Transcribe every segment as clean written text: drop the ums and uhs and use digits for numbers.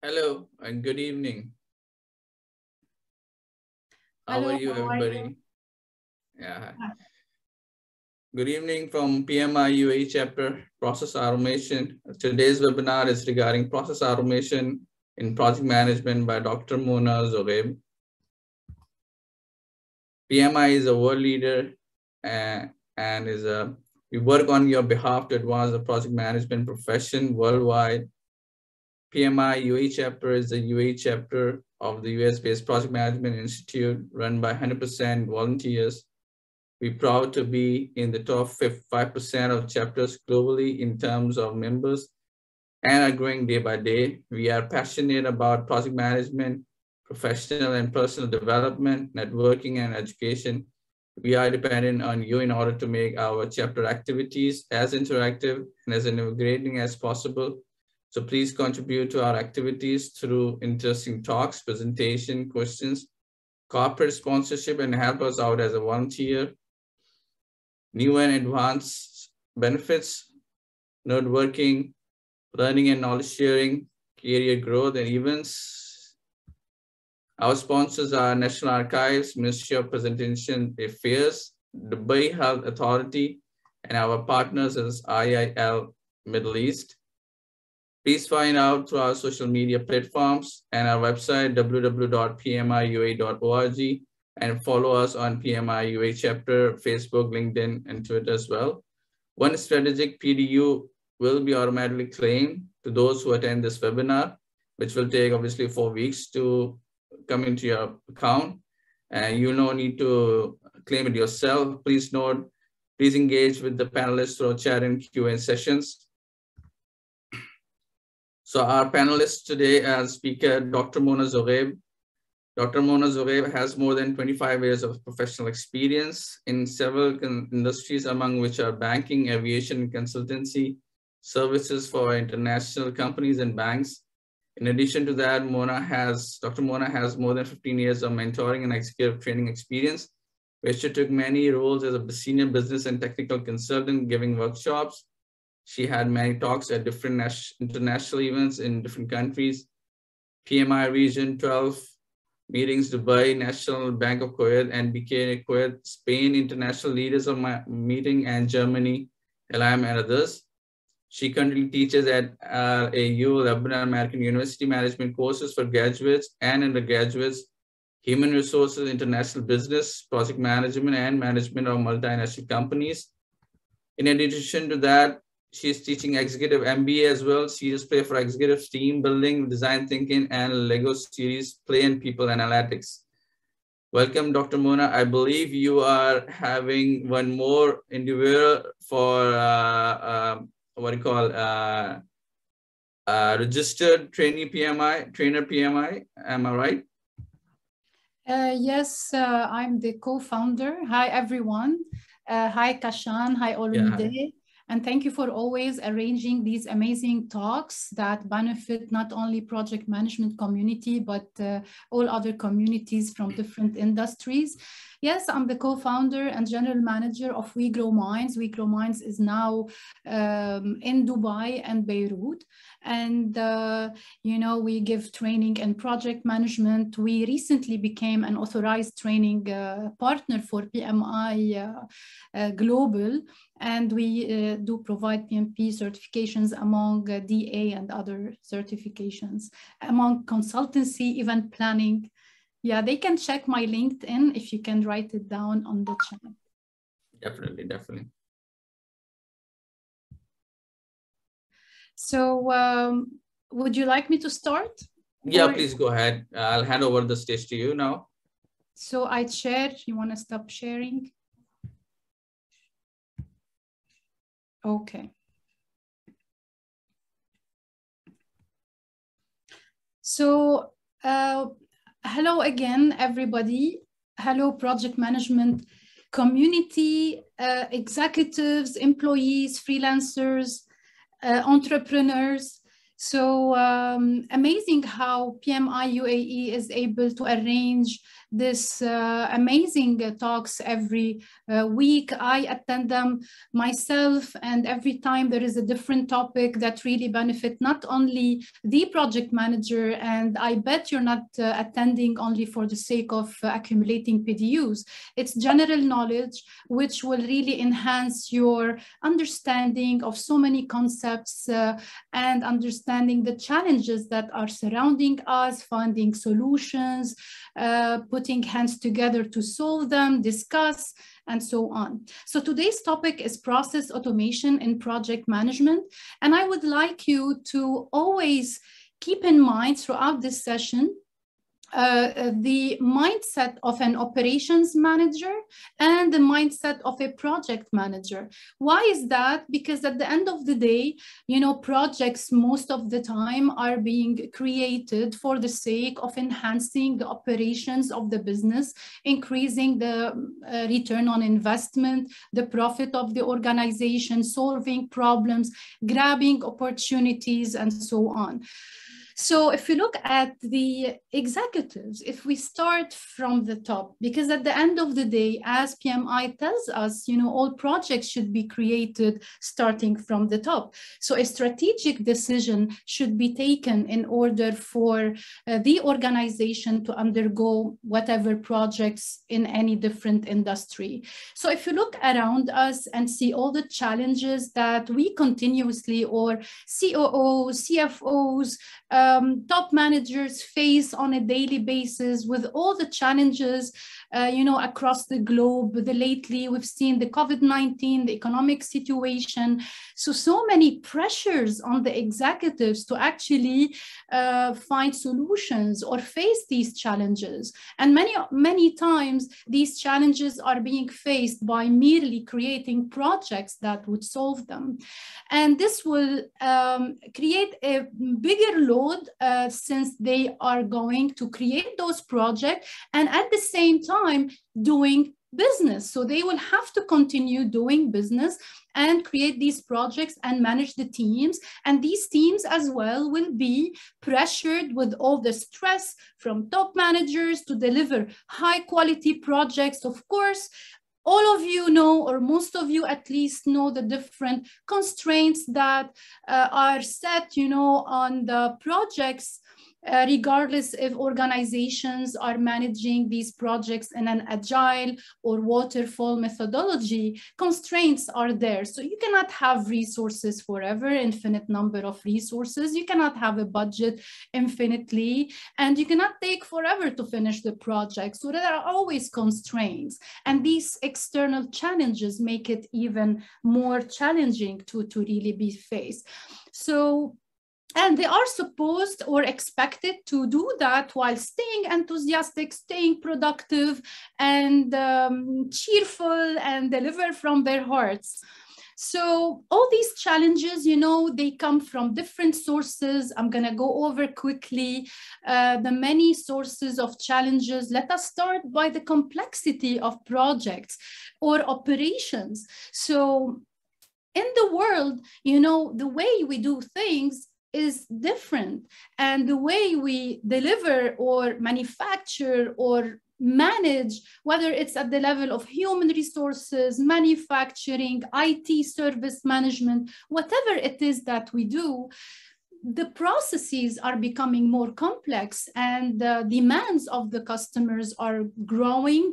Hello and good evening. How Hello, are you, how are everybody? you? Yeah. Good evening from PMI UAE chapter, Process Automation. Today's webinar is regarding process automation in project management by Dr. Mona Zoughaib. PMI is a world leader and we work on your behalf to advance the project management profession worldwide. PMI UAE chapter is the UAE chapter of the US-based Project Management Institute run by 100% volunteers. We're proud to be in the top 5% of chapters globally in terms of members and are growing day by day. We are passionate about project management, professional and personal development, networking, and education. We are dependent on you in order to make our chapter activities as interactive and as invigorating as possible. So please contribute to our activities through interesting talks, presentation, questions, corporate sponsorship, and help us out as a volunteer. New and advanced benefits, networking, learning and knowledge sharing, career growth, and events. Our sponsors are National Archives, Ministry of Presidential Affairs, Dubai Health Authority, and our partners is IIL Middle East. Please find out through our social media platforms and our website, www.pmiua.org, and follow us on PMI UAE chapter, Facebook, LinkedIn, and Twitter as well. One strategic PDU will be automatically claimed to those who attend this webinar, which will take obviously 4 weeks to come into your account. And you no need to claim it yourself. Please note, please engage with the panelists through chat and Q&A sessions. So our panelists today as speaker, Dr. Mona Zoughaib. Dr. Mona Zoughaib has more than 25 years of professional experience in several industries, among which are banking, aviation, and consultancy, services for international companies and banks. In addition to that, Dr. Mona has more than 15 years of mentoring and executive training experience, where she took many roles as a senior business and technical consultant, giving workshops. She had many talks at different international events in different countries, PMI region 12, meetings, Dubai, National Bank of Kuwait, NBK, Kuwait, Spain, international leaders of my meeting, and Germany, LIM, and others. She currently teaches at AU, Lebanon American University management courses for graduates and undergraduates, human resources, international business, project management, and management of multinational companies. In addition to that, she's teaching executive MBA as well, serious play for executive team building, design thinking, and Lego series play and people analytics. Welcome, Dr. Mona. I believe you are having one more individual for registered trainer PMI. Am I right? Yes, I'm the co-founder. Hi, everyone. Hi, Kashan. Hi, Olumide. Yeah, and thank you for always arranging these amazing talks that benefit not only project management community, but all other communities from different industries. Yes, I'm the co-founder and general manager of We Grow Minds. We Grow Minds is now in Dubai and Beirut. And, you know, we give training in project management. We recently became an authorized training partner for PMI Global. And we do provide PMP certifications among DA and other certifications, among consultancy, event planning. Yeah, they can check my LinkedIn if you can write it down on the chat. Definitely, definitely. So would you like me to start? Yeah, please go ahead. I'll hand over the stage to you now. So I share, you want to stop sharing? Okay. So hello again, everybody. Hello, project management community, executives, employees, freelancers, entrepreneurs. So amazing how PMI UAE is able to arrange this amazing talks every week. I attend them myself, and every time there is a different topic that really benefit not only the project manager, and I bet you're not attending only for the sake of accumulating PDUs. It's general knowledge which will really enhance your understanding of so many concepts and understanding the challenges that are surrounding us, finding solutions, putting hands together to solve them, discuss, and so on. So today's topic is process automation in project management. And I would like you to always keep in mind throughout this session the mindset of an operations manager and the mindset of a project manager. Why is that? Because at the end of the day, you know, projects most of the time are being created for the sake of enhancing the operations of the business, increasing the return on investment, the profit of the organization, solving problems, grabbing opportunities, and so on. So if you look at the executives, if we start from the top, because at the end of the day, as PMI tells us, you know, all projects should be created starting from the top. So a strategic decision should be taken in order for the organization to undergo whatever projects in any different industry. So if you look around us and see all the challenges that we continuously, or COOs, CFOs, top managers face on a daily basis with all the challenges, you know, across the globe. Lately, we've seen the COVID-19, the economic situation. So many pressures on the executives to actually find solutions or face these challenges. And many times, these challenges are being faced by merely creating projects that would solve them. And this will create a bigger load since they are going to create those projects and at the same time doing business. So they will have to continue doing business and create these projects and manage the teams. And these teams as well will be pressured with all the stress from top managers to deliver high quality projects. Of course, all of you know, or most of you at least know, the different constraints that are set, you know, on the projects, regardless if organizations are managing these projects in an agile or waterfall methodology. Constraints are there. So you cannot have resources forever, infinite number of resources. You cannot have a budget infinitely, and you cannot take forever to finish the project. So there are always constraints. And these external challenges make it even more challenging to really be faced. So, and they are supposed or expected to do that while staying enthusiastic, staying productive, and cheerful, and deliver from their hearts. So all these challenges, you know, they come from different sources. I'm going to go over quickly the many sources of challenges. Let us start by the complexity of projects or operations. So in the world, you know, the way we do things is different, and the way we deliver or manufacture or manage, whether it's at the level of human resources, manufacturing, IT service management, whatever it is that we do, the processes are becoming more complex, and the demands of the customers are growing,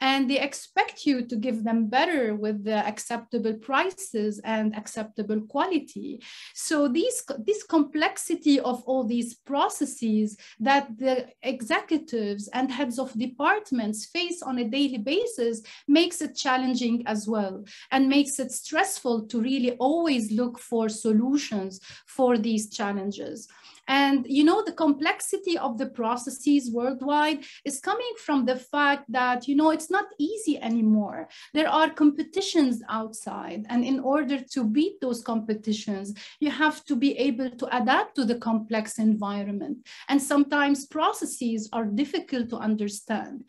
and they expect you to give them better with the acceptable prices and acceptable quality. So this complexity of all these processes that the executives and heads of departments face on a daily basis makes it challenging as well, and makes it stressful to really always look for solutions for these challenges. And you know, the complexity of the processes worldwide is coming from the fact that, you know, it's not easy anymore. There are competitions outside, and in order to beat those competitions, you have to be able to adapt to the complex environment. And sometimes processes are difficult to understand.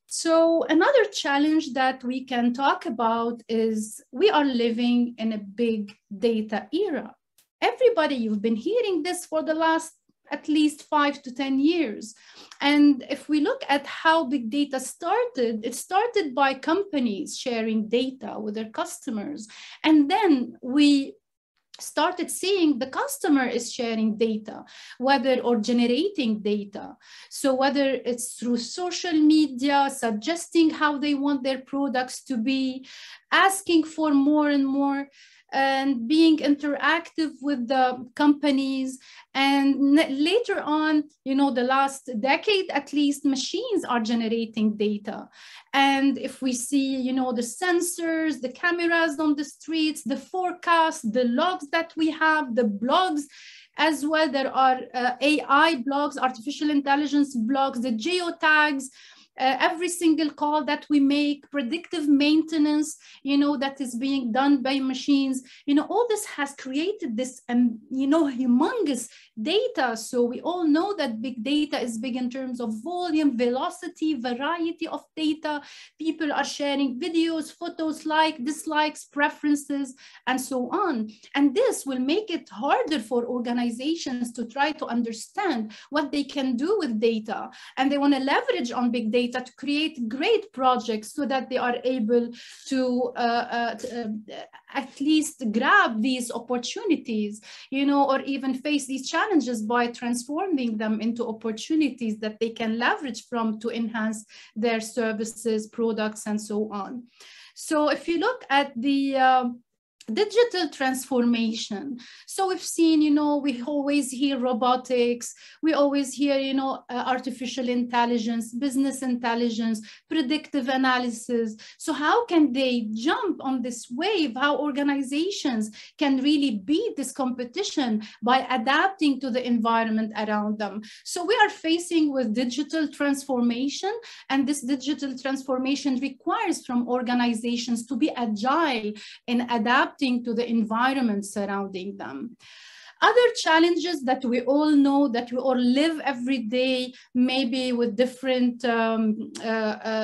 So another challenge that we can talk about is we are living in a big data era. Everybody, you've been hearing this for the last at least 5 to 10 years. And if we look at how big data started, it started by companies sharing data with their customers. And then we started seeing the customer is sharing data, whether or generating data. So whether it's through social media, suggesting how they want their products to be, asking for more and more, and being interactive with the companies. And later on, you know, the last decade at least, machines are generating data. And if we see, you know, the sensors, the cameras on the streets, the forecast, the logs that we have, the blogs as well, there are AI blogs, artificial intelligence blogs, the geotags, every single call that we make, predictive maintenance, you know, that is being done by machines, you know, all this has created this, you know, humongous data. So we all know that big data is big in terms of volume, velocity, variety of data. People are sharing videos, photos, like, dislikes, preferences, and so on. And this will make it harder for organizations to try to understand what they can do with data. And they want to leverage on big data to create great projects so that they are able to at least grab these opportunities, you know, or even face these challenges by transforming them into opportunities that they can leverage from to enhance their services, products, and so on. So if you look at the digital transformation. So we've seen, you know, we always hear robotics, we always hear, you know, artificial intelligence, business intelligence, predictive analysis. So how can they jump on this wave? How organizations can really beat this competition by adapting to the environment around them? So we are facing with digital transformation, and this digital transformation requires from organizations to be agile in adapting to the environment surrounding them. Other challenges that we all know, that we all live every day, maybe with different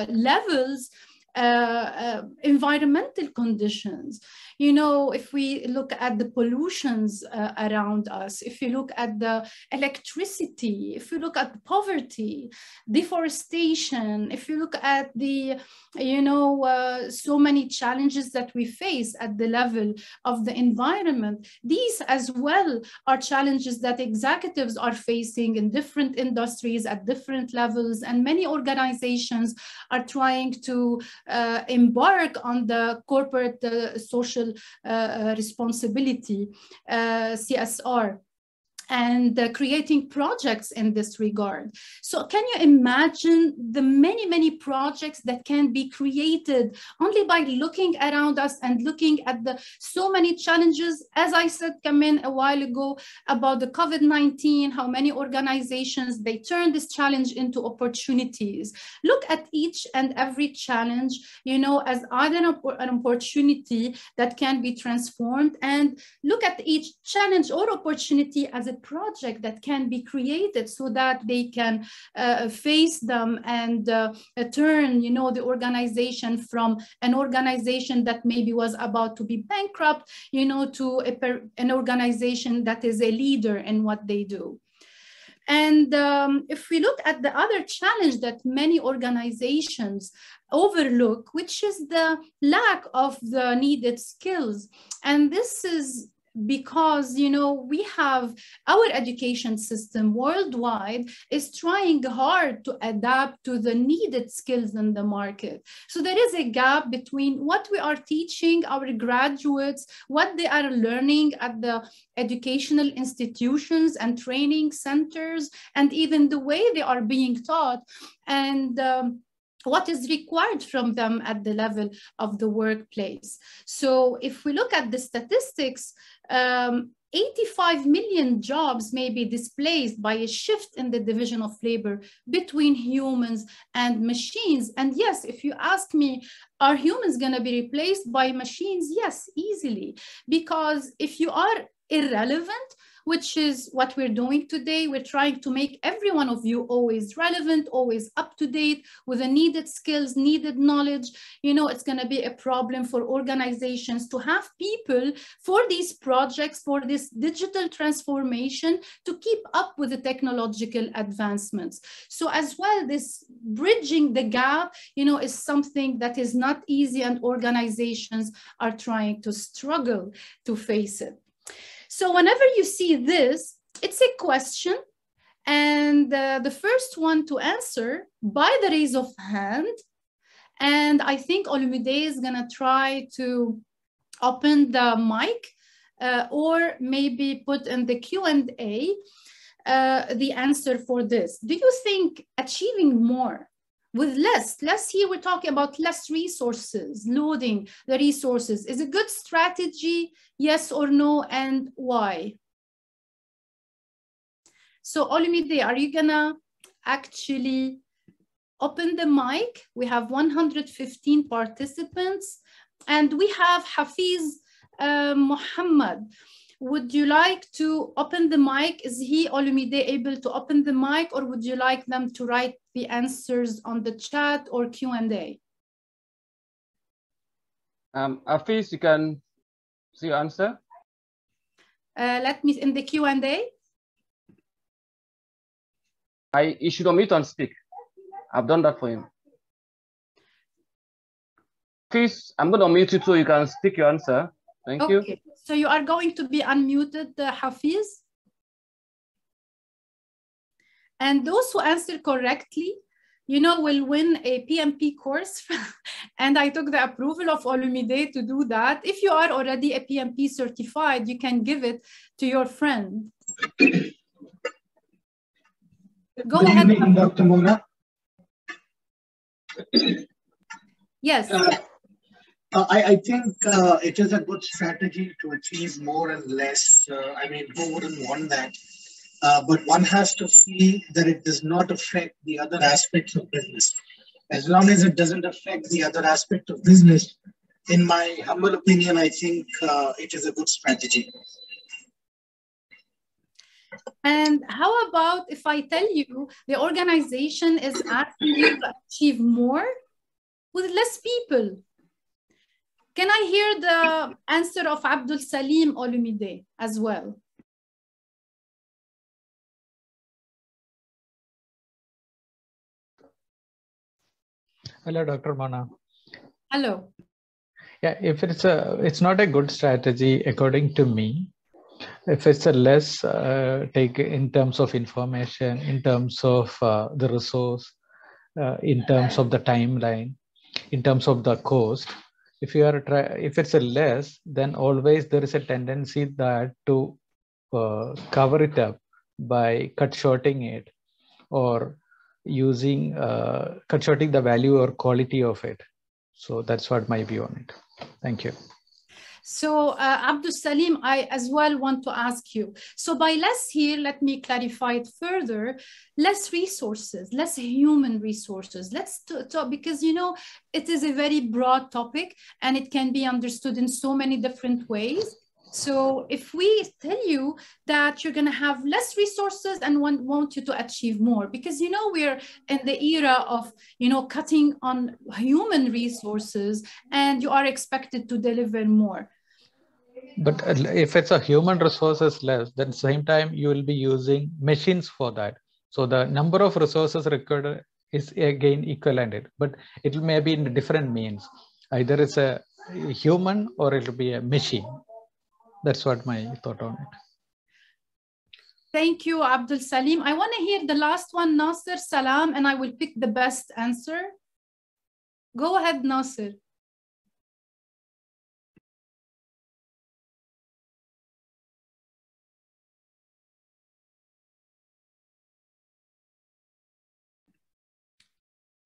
levels, environmental conditions. You know, if we look at the pollutions around us, if you look at the electricity, if you look at poverty, deforestation, if you look at the, you know, so many challenges that we face at the level of the environment, these as well are challenges that executives are facing in different industries at different levels, and many organizations are trying to embark on the corporate social responsibility, CSR, and creating projects in this regard. So can you imagine the many, many projects that can be created only by looking around us and looking at the so many challenges? As I said, Kamin, a while ago about the COVID-19, how many organizations, they turn this challenge into opportunities. Look at each and every challenge, you know, as either an opportunity that can be transformed, and look at each challenge or opportunity as a project that can be created so that they can face them and turn, you know, the organization from an organization that maybe was about to be bankrupt, you know, to an organization that is a leader in what they do. And if we look at the other challenge that many organizations overlook, which is the lack of the needed skills. And this is because, you know, we have our education system worldwide is trying hard to adapt to the needed skills in the market. So there is a gap between what we are teaching our graduates, what they are learning at the educational institutions and training centers, and even the way they are being taught, and what is required from them at the level of the workplace. So if we look at the statistics, 85 million jobs may be displaced by a shift in the division of labor between humans and machines. And yes, if you ask me, are humans going to be replaced by machines? Yes, easily. Because if you are irrelevant, which is what we're doing today. We're trying to make every one of you always relevant, always up to date with the needed skills, needed knowledge. You know, it's going to be a problem for organizations to have people for these projects, for this digital transformation, to keep up with the technological advancements. So as well, this bridging the gap, you know, is something that is not easy, and organizations are trying to struggle to face it. So whenever you see this, it's a question, and the first one to answer by the raise of hand, and I think Olumide is gonna try to open the mic or maybe put in the Q&A the answer for this. Do you think achieving more with less here, we're talking about less resources, loading the resources, is a good strategy, yes or no, and why? So Olumide, are you gonna actually open the mic? We have 115 participants, and we have Hafiz Muhammad. Would you like to open the mic? Is he, Olumide, able to open the mic, or would you like them to write the answers on the chat or Q&A? Hafiz, you can see your answer. Let me, in the Q&A. You should unmute and speak. I've done that for him. Hafiz, I'm going to unmute you so you can speak your answer. Thank you. So you are going to be unmuted, Hafiz. And those who answer correctly, you know, will win a PMP course. And I took the approval of Olumide to do that. If you are already a PMP certified, you can give it to your friend. Go ahead. Good evening, Dr. Mona. Yes. I think it is a good strategy to achieve more and less. I mean, who wouldn't want that? But one has to see that it does not affect the other aspects of business. As long as it doesn't affect the other aspect of business, in my humble opinion, I think it is a good strategy. And how about if I tell you the organization is asking you to achieve more with less people? Can I hear the answer of Abdul Salim Olumide as well? Hello, Dr. Mona. Hello. Yeah, if it's not a good strategy, according to me. If it's a less take in terms of information, in terms of the resource, in terms of the timeline, in terms of the cost, if it's a less, then always there is a tendency that to cover it up by cut shorting it, or using cut shorting the value or quality of it. So that's what my view on it. Thank you. So Abdul Salim, I as well want to ask you. So by less here, let me clarify it further. Less resources, less human resources. Let's talk, because you know it is a very broad topic and it can be understood in so many different ways. So if we tell you that you're going to have less resources and want you to achieve more, because, you know, we're in the era of, you know, cutting on human resources and you are expected to deliver more. But if it's a human resources less, then at the same time, you will be using machines for that. So the number of resources required is again equivalent, but it may be in different means. Either it's a human or it will be a machine. That's what my thought on it. Thank you, Abdul Salim. I want to hear the last one, Nasser Salam, and I will pick the best answer. Go ahead, Nasser.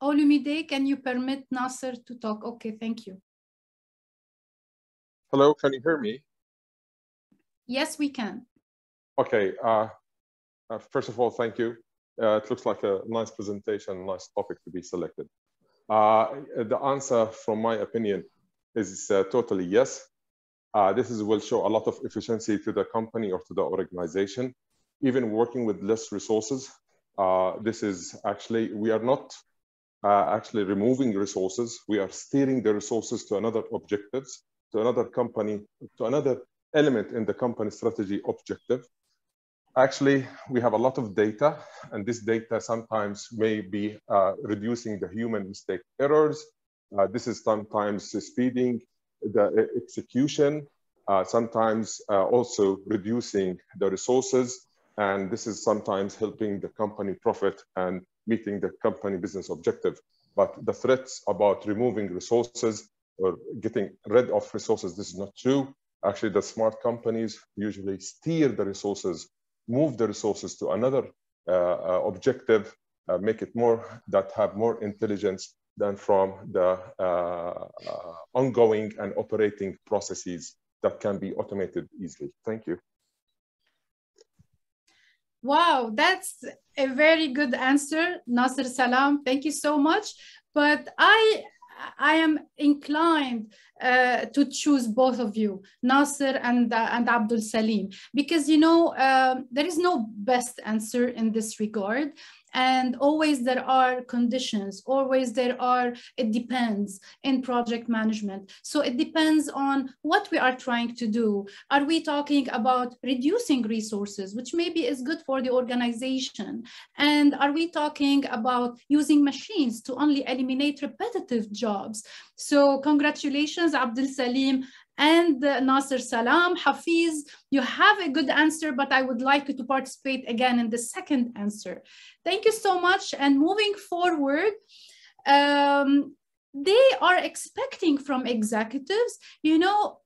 Olumide, can you permit Nasser to talk? Okay, thank you. Hello, can you hear me? Yes, we can. Okay. First of all, thank you. It looks like a nice presentation, nice topic to be selected. The answer, from my opinion, is totally yes. This will show a lot of efficiency to the company or to the organization. Even working with less resources, this is actually, we are not actually removing resources. We are steering the resources to another objectives, to another company, to another element in the company strategy objective. Actually, we have a lot of data, and this data sometimes may be reducing the human mistake errors. This is sometimes speeding the execution, sometimes also reducing the resources, and this is sometimes helping the company profit and meeting the company business objective. But the threats about removing resources or getting rid of resources, this is not true. Actually, the smart companies usually steer the resources, move the resources to another objective, make it more, that have more intelligence than from the ongoing and operating processes that can be automated easily. Thank you. Wow, that's a very good answer, Nasser Salam. Thank you so much. But I am inclined to choose both of you, Nasser and Abdul Salim, because, you know, there is no best answer in this regard. And always there are conditions, always there are, it depends in project management. So it depends on what we are trying to do. Are we talking about reducing resources, which maybe is good for the organization? And are we talking about using machines to only eliminate repetitive jobs? So congratulations, Abdul Salim and Nasser Salam. Hafiz, you have a good answer, but I would like you to participate again in the second answer. Thank you so much. And moving forward, they are expecting from executives, you know,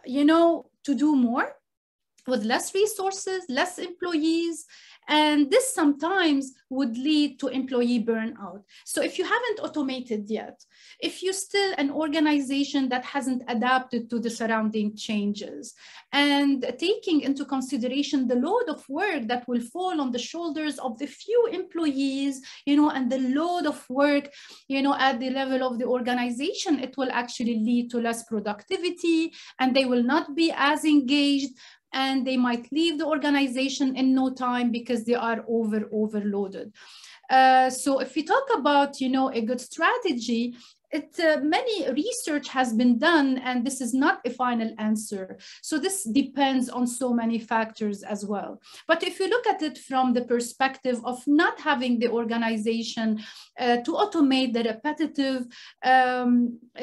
to do more with less resources, less employees, and this sometimes would lead to employee burnout. So if you haven't automated yet, if you're still an organization that hasn't adapted to the surrounding changes, and taking into consideration the load of work that will fall on the shoulders of the few employees, you know, and the load of work, you know, at the level of the organization, it will actually lead to less productivity, and they will not be as engaged, and they might leave the organization in no time because they are overloaded. So if we talk about, you know, a good strategy, many research has been done, and this is not a final answer. So this depends on so many factors as well. But if you look at it from the perspective of not having the organization to automate the repetitive,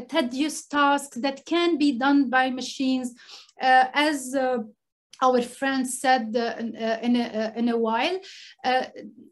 tedious tasks that can be done by machines, as our friend said in a while,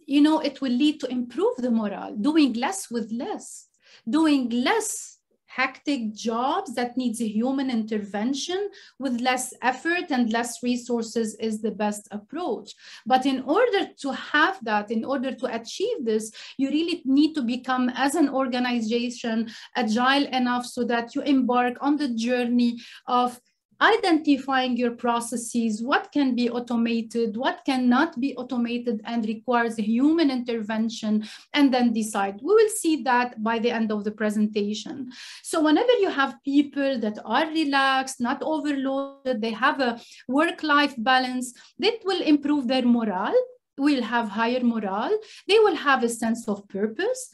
you know, it will lead to improve the morale, doing less with less, doing less hectic jobs that needs a human intervention with less effort and less resources is the best approach. But in order to have that, in order to achieve this, you really need to become, as an organization, agile enough so that you embark on the journey of identifying your processes, what can be automated, what cannot be automated and requires human intervention, and then decide. We will see that by the end of the presentation. So whenever you have people that are relaxed, not overloaded, they have a work-life balance, that will improve their morale, will have higher morale, they will have a sense of purpose,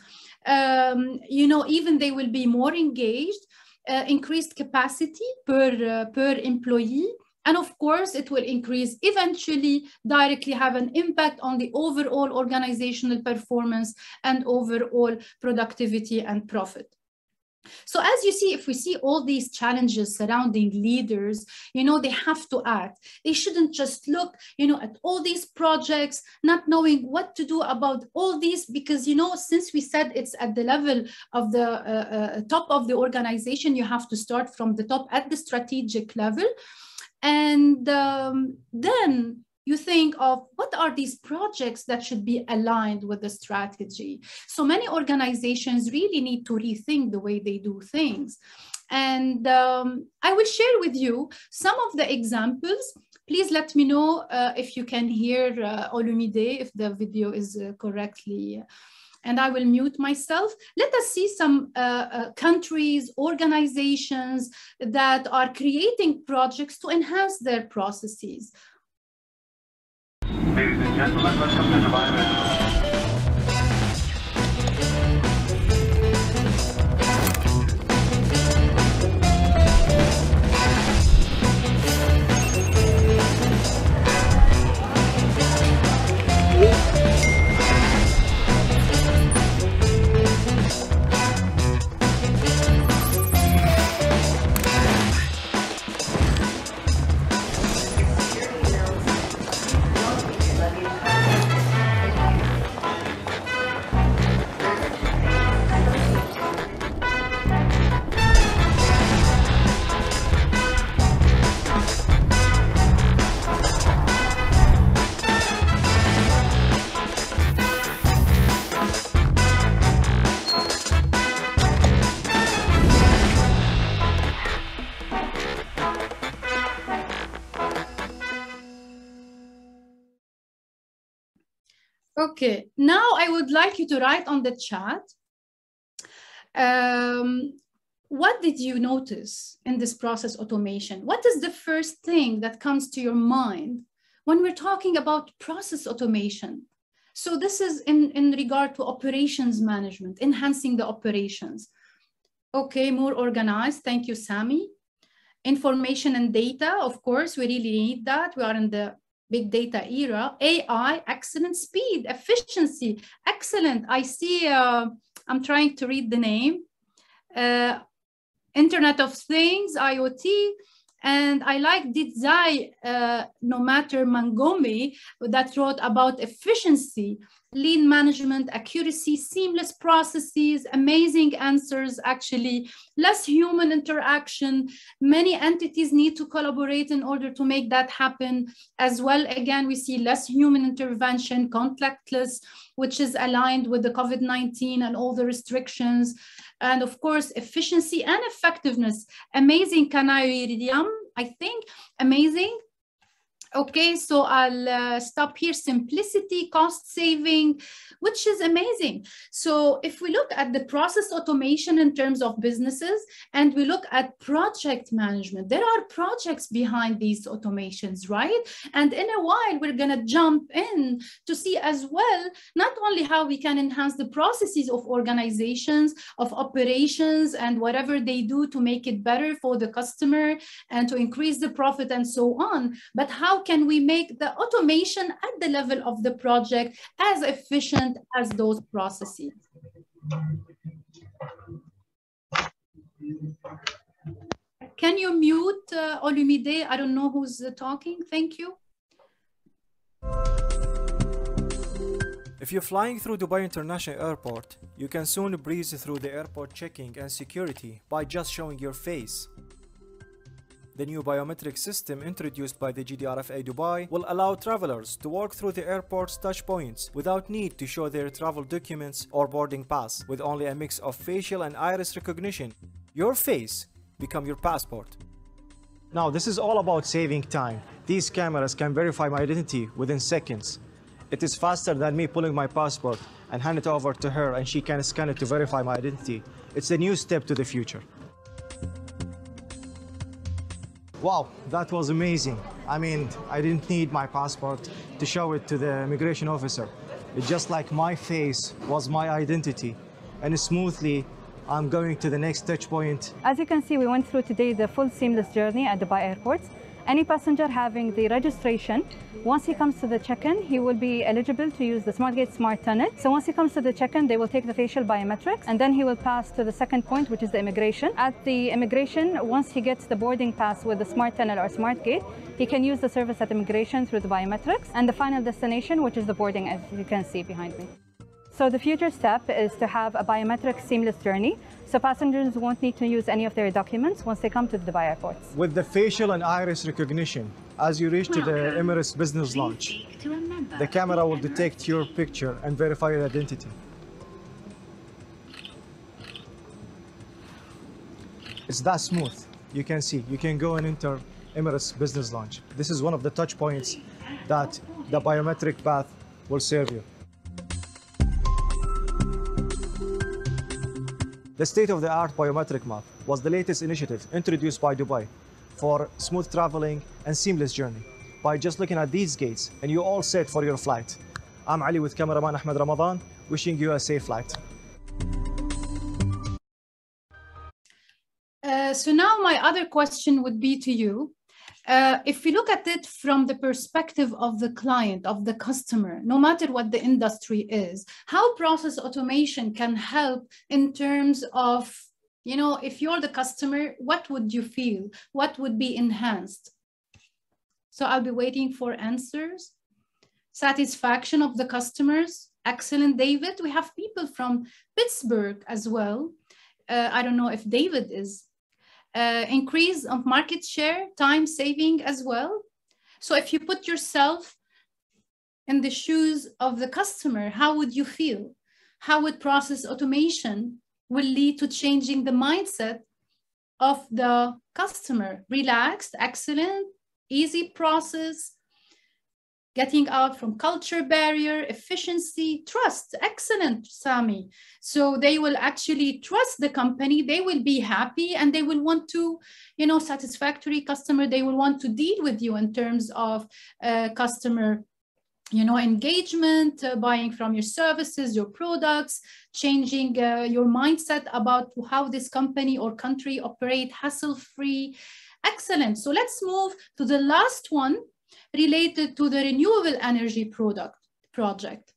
you know, even they will be more engaged, increased capacity per employee, and of course it will increase, eventually directly have an impact on the overall organizational performance and overall productivity and profit. So as you see, if we see all these challenges surrounding leaders, you know, they have to act. They shouldn't just look, you know, at all these projects, not knowing what to do about all these, because, you know, since we said it's at the level of the top of the organization, you have to start from the top at the strategic level. And then you think of what are these projects that should be aligned with the strategy. So many organizations really need to rethink the way they do things. And I will share with you some of the examples. Please let me know if you can hear Olumide, if the video is correctly and I will mute myself. Let us see some countries, organizations that are creating projects to enhance their processes. Ladies and gentlemen, welcome to Dubai. Okay, now I would like you to write on the chat, what did you notice in this process automation? What is the first thing that comes to your mind when we're talking about process automation? So this is in regard to operations management, enhancing the operations. Okay, more organized. Thank you, Sami. Information and data, of course, we really need that. We are in the big data era. AI, excellent. Speed, efficiency, excellent. I see, I'm trying to read the name. Internet of Things, IoT, and I like Didzai, no matter Mangomi, that wrote about efficiency, lean management, accuracy, seamless processes, amazing answers, actually, less human interaction. Many entities need to collaborate in order to make that happen as well. Again, we see less human intervention, contactless, which is aligned with the COVID-19 and all the restrictions. And of course, efficiency and effectiveness. Amazing, Kanayiridiam, I think, amazing. Okay, so I'll stop here. Simplicity, cost saving, which is amazing. So if we look at the process automation in terms of businesses, and we look at project management, there are projects behind these automations, right? And in a while, we're gonna jump in to see as well, not only how we can enhance the processes of organizations, of operations, and whatever they do to make it better for the customer and to increase the profit and so on, but how can we make the automation at the level of the project as efficient as those processes? Can you mute Olumide? I don't know who's talking. Thank you. If you're flying through Dubai International Airport, you can soon breeze through the airport checking and security by just showing your face. The new biometric system introduced by the GDRFA Dubai will allow travelers to walk through the airport's touch points without need to show their travel documents or boarding pass. With only a mix of facial and iris recognition, your face becomes your passport. Now, this is all about saving time. These cameras can verify my identity within seconds. It is faster than me pulling my passport and hand it over to her and she can scan it to verify my identity. It's a new step to the future. Wow, that was amazing. I mean, I didn't need my passport to show it to the immigration officer. It's just like my face was my identity. And smoothly, I'm going to the next touch point. As you can see, we went through today the full seamless journey at Dubai airports. Any passenger having the registration, once he comes to the check-in, he will be eligible to use the SmartGate Smart Tunnel. So once he comes to the check-in, they will take the facial biometrics, and then he will pass to the second point, which is the immigration. At the immigration, once he gets the boarding pass with the Smart Tunnel or SmartGate, he can use the service at immigration through the biometrics, and the final destination, which is the boarding, as you can see behind me. So the future step is to have a biometric seamless journey, so passengers won't need to use any of their documents once they come to the Dubai airports. With the facial and iris recognition, as you reach to the Emirates Business Lounge, the camera will detect your picture and verify your identity. It's that smooth. You can see, you can go and enter Emirates Business Lounge. This is one of the touch points that the biometric path will serve you. The state-of-the-art biometric map was the latest initiative introduced by Dubai for smooth traveling and seamless journey. By just looking at these gates, and you're all set for your flight. I'm Ali with cameraman Ahmed Ramadan, wishing you a safe flight. So now my other question would be to you. If we look at it from the perspective of the client, of the customer, no matter what the industry is, how process automation can help in terms of, you know, if you're the customer, what would you feel? What would be enhanced? So I'll be waiting for answers. Satisfaction of the customers. Excellent, David. We have people from Pittsburgh as well. I don't know if David is. Increase of market share, time saving as well. So if you put yourself in the shoes of the customer, how would you feel? How would process automation will lead to changing the mindset of the customer? Relaxed, excellent, easy process, getting out from culture barrier, efficiency, trust. Excellent, Sami. So they will actually trust the company, they will be happy, and they will want to, you know, satisfactory customer, they will want to deal with you in terms of customer, you know, engagement, buying from your services, your products, changing your mindset about how this company or country operate hassle-free. Excellent. So let's move to the last one, related to the renewable energy project.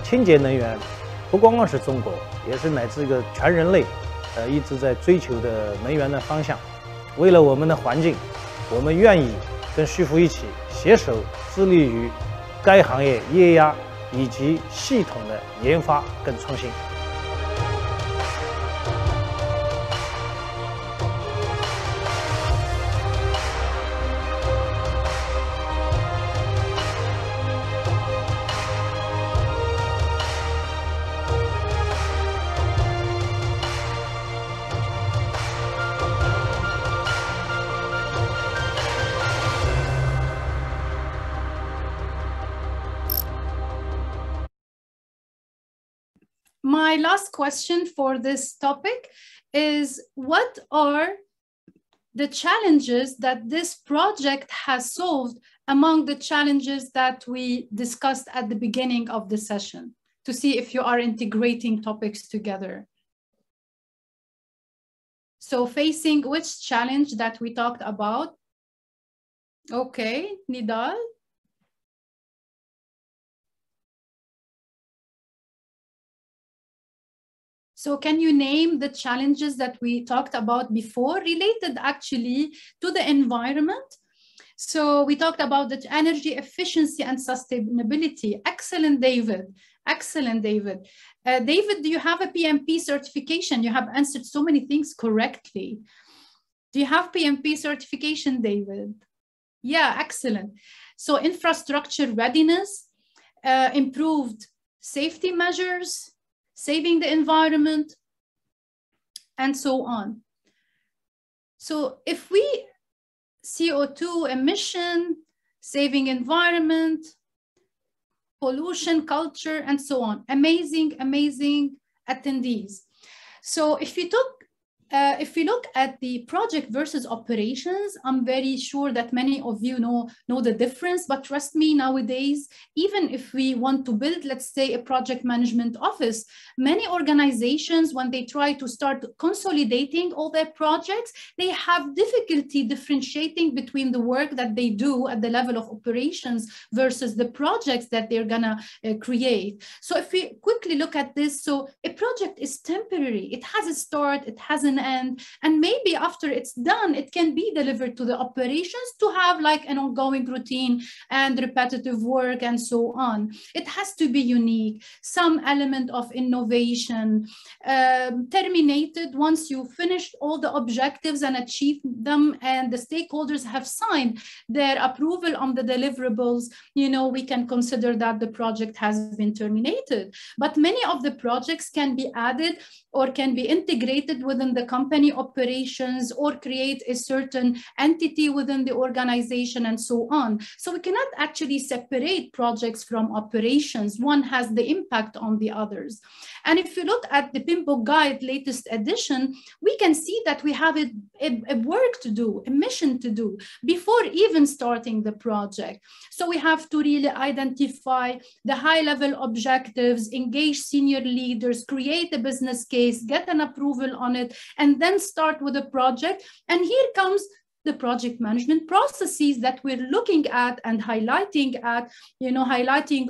清洁能源不光光是中国，也是乃至一个全人类，一直在追求的能源的方向。为了我们的环境，我们愿意跟旭富一起携手，致力于该行业液压以及系统的研发跟创新。My last question for this topic is, what are the challenges that this project has solved among the challenges that we discussed at the beginning of the session, to see if you are integrating topics together? So facing which challenge that we talked about? Okay, Nidal. So can you name the challenges that we talked about before, related actually to the environment? So we talked about the energy efficiency and sustainability. Excellent, David. Excellent, David. David, do you have a PMP certification? You have answered so many things correctly. Do you have PMP certification, David? Yeah, excellent. So infrastructure readiness, improved safety measures, saving the environment, and so on. So if we CO2 emission, saving environment, pollution, culture, and so on. Amazing, amazing attendees. So if you took if we look at the project versus operations, I'm very sure that many of you know the difference, but trust me, nowadays, even if we want to build, let's say, a project management office, many organizations, when they try to start consolidating all their projects, they have difficulty differentiating between the work that they do at the level of operations versus the projects that they're gonna create. So if we quickly look at this, so a project is temporary. It has a start, it has an end, and maybe after it's done, it can be delivered to the operations to have like an ongoing routine and repetitive work and so on. It has to be unique, some element of innovation, terminated once you finished all the objectives and achieved them and the stakeholders have signed their approval on the deliverables, you know, we can consider that the project has been terminated. But many of the projects can be added or can be integrated within the company operations or create a certain entity within the organization and so on. So we cannot actually separate projects from operations. One has the impact on the others. And if you look at the PMBOK Guide latest edition, we can see that we have a work to do, a mission to do before even starting the project. So we have to really identify the high-level objectives, engage senior leaders, create a business case, get an approval on it, and then start with a project. And here comes the project management processes that we're looking at and highlighting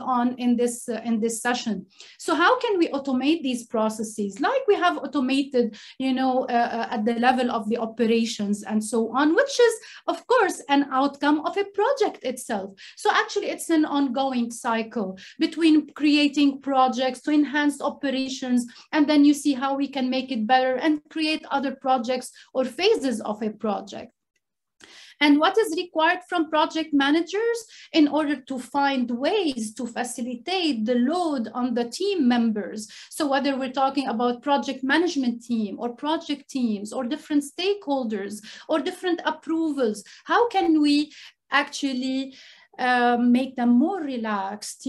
on in this session. So how can we automate these processes like we have automated, at the level of the operations and so on, which is of course an outcome of a project itself. So actually it's an ongoing cycle between creating projects to enhance operations, and then you see how we can make it better and create other projects or phases of a project. And what is required from project managers in order to find ways to facilitate the load on the team members? So whether we're talking about project management team or project teams or different stakeholders or different approvals, how can we actually make them more relaxed,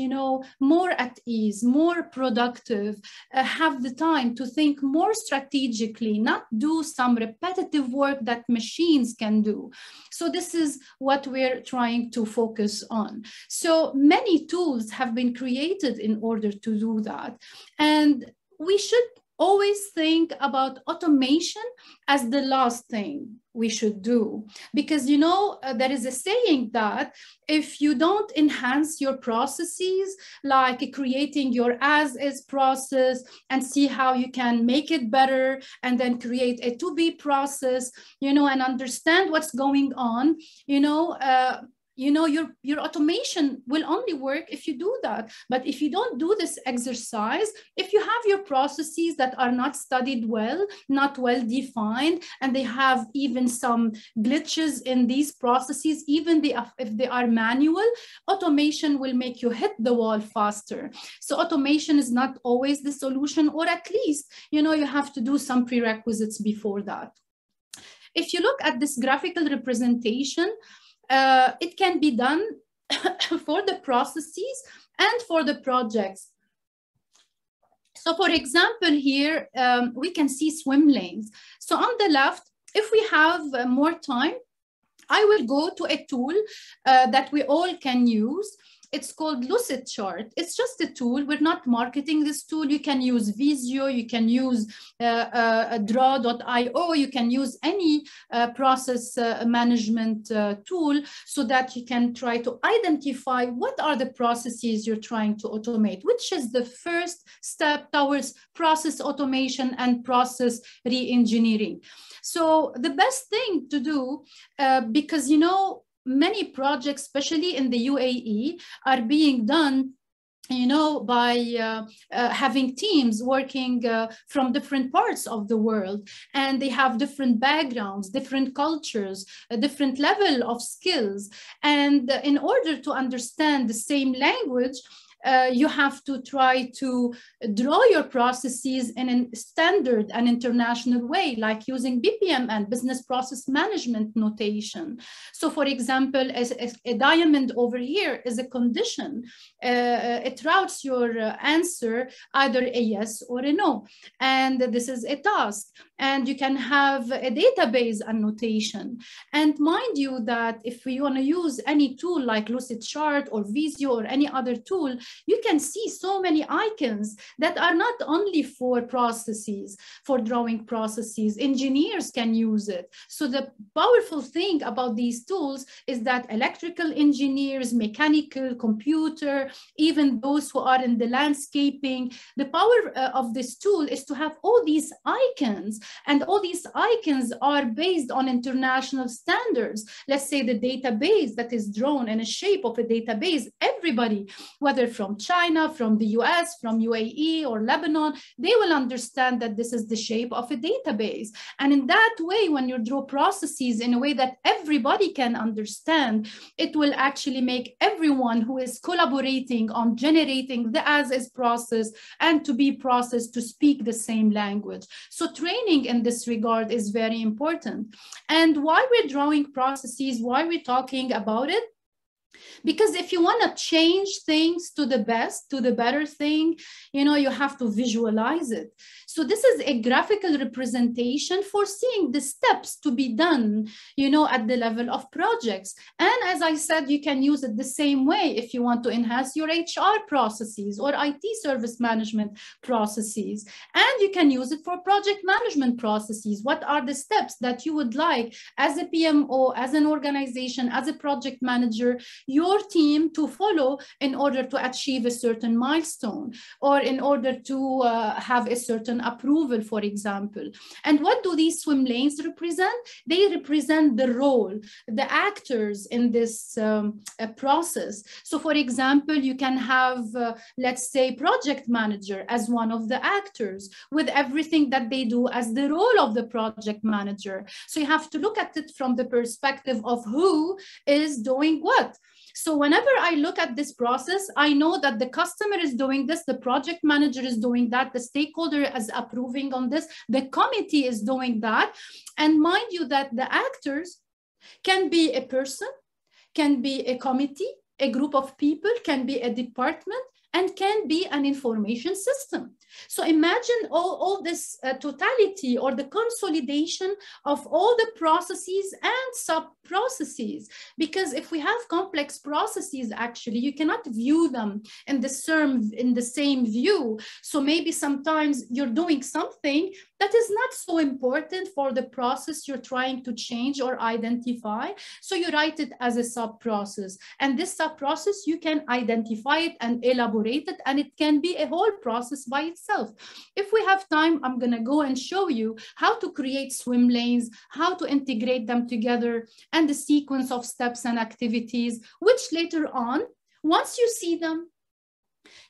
more at ease, more productive, have the time to think more strategically, not do some repetitive work that machines can do. So this is what we're trying to focus on. So many tools have been created in order to do that. And we should always think about automation as the last thing we should do, because there is a saying that if you don't enhance your processes, like creating your as-is process and see how you can make it better, and then create a to-be process, and understand what's going on, your automation will only work if you do that. But if you don't do this exercise, if you have your processes that are not studied well, not well defined, and they have even some glitches in these processes, even if they are manual, automation will make you hit the wall faster. So automation is not always the solution, or at least, you have to do some prerequisites before that. If you look at this graphical representation, it can be done for the processes and for the projects. So for example, here we can see swim lanes. So on the left, if we have more time, I will go to a tool that we all can use. It's called Lucid Chart. It's just a tool. We're not marketing this tool. You can use Visio, you can use Draw.io, you can use any process management tool, so that you can try to identify what are the processes you're trying to automate, which is the first step towards process automation and process re-engineering. So the best thing to do, because many projects, especially in the UAE, are being done by having teams working from different parts of the world, and they have different backgrounds, different cultures, a different level of skills. And in order to understand the same language, you have to try to draw your processes in a standard and international way, like using BPM and business process management notation. So for example, a diamond over here is a condition. It routes your answer either a yes or a no. And this is a task. And you can have a database annotation. And mind you that if we want to use any tool like Lucidchart or Visio or any other tool, you can see so many icons that are not only for processes, for drawing processes. Engineers can use it. So the powerful thing about these tools is that electrical engineers, mechanical, computer, even those who are in the landscaping, the power of this tool is to have all these icons, and all these icons are based on international standards. Let's say the database that is drawn in a shape of a database, everybody, whether from China, from the US, from UAE or Lebanon, they will understand that this is the shape of a database. And in that way, when you draw processes in a way that everybody can understand, it will actually make everyone who is collaborating on generating the as-is process and to be processed to speak the same language. So training in this regard is very important. And why we're drawing processes, why we're talking about it? Because if you want to change things to the best, to the better thing, you have to visualize it. So this is a graphical representation for seeing the steps to be done, at the level of projects. And as I said, you can use it the same way if you want to enhance your HR processes or IT service management processes. And you can use it for project management processes. What are the steps that you would like as a PMO, as an organization, as a project manager, your team to follow in order to achieve a certain milestone or in order to have a certain approval, for example. And what do these swim lanes represent? They represent the role, the actors in this process. So for example, you can have, let's say, project manager as one of the actors with everything that they do as the role of the project manager. So you have to look at it from the perspective of who is doing what. So whenever I look at this process, I know that the customer is doing this, the project manager is doing that, the stakeholder is approving on this, the committee is doing that. And mind you that the actors can be a person, can be a committee, a group of people, can be a department, and can be an information system. So imagine all this totality or the consolidation of all the processes and sub-processes. Because if we have complex processes, actually, you cannot view them in the same view. So maybe sometimes you're doing something that is not so important for the process you're trying to change or identify. So you write it as a sub-process. And this sub-process, you can identify it and elaborate it, and it can be a whole process by itself. If we have time, I'm going to go and show you how to create swim lanes, how to integrate them together, and the sequence of steps and activities, which later on, once you see them,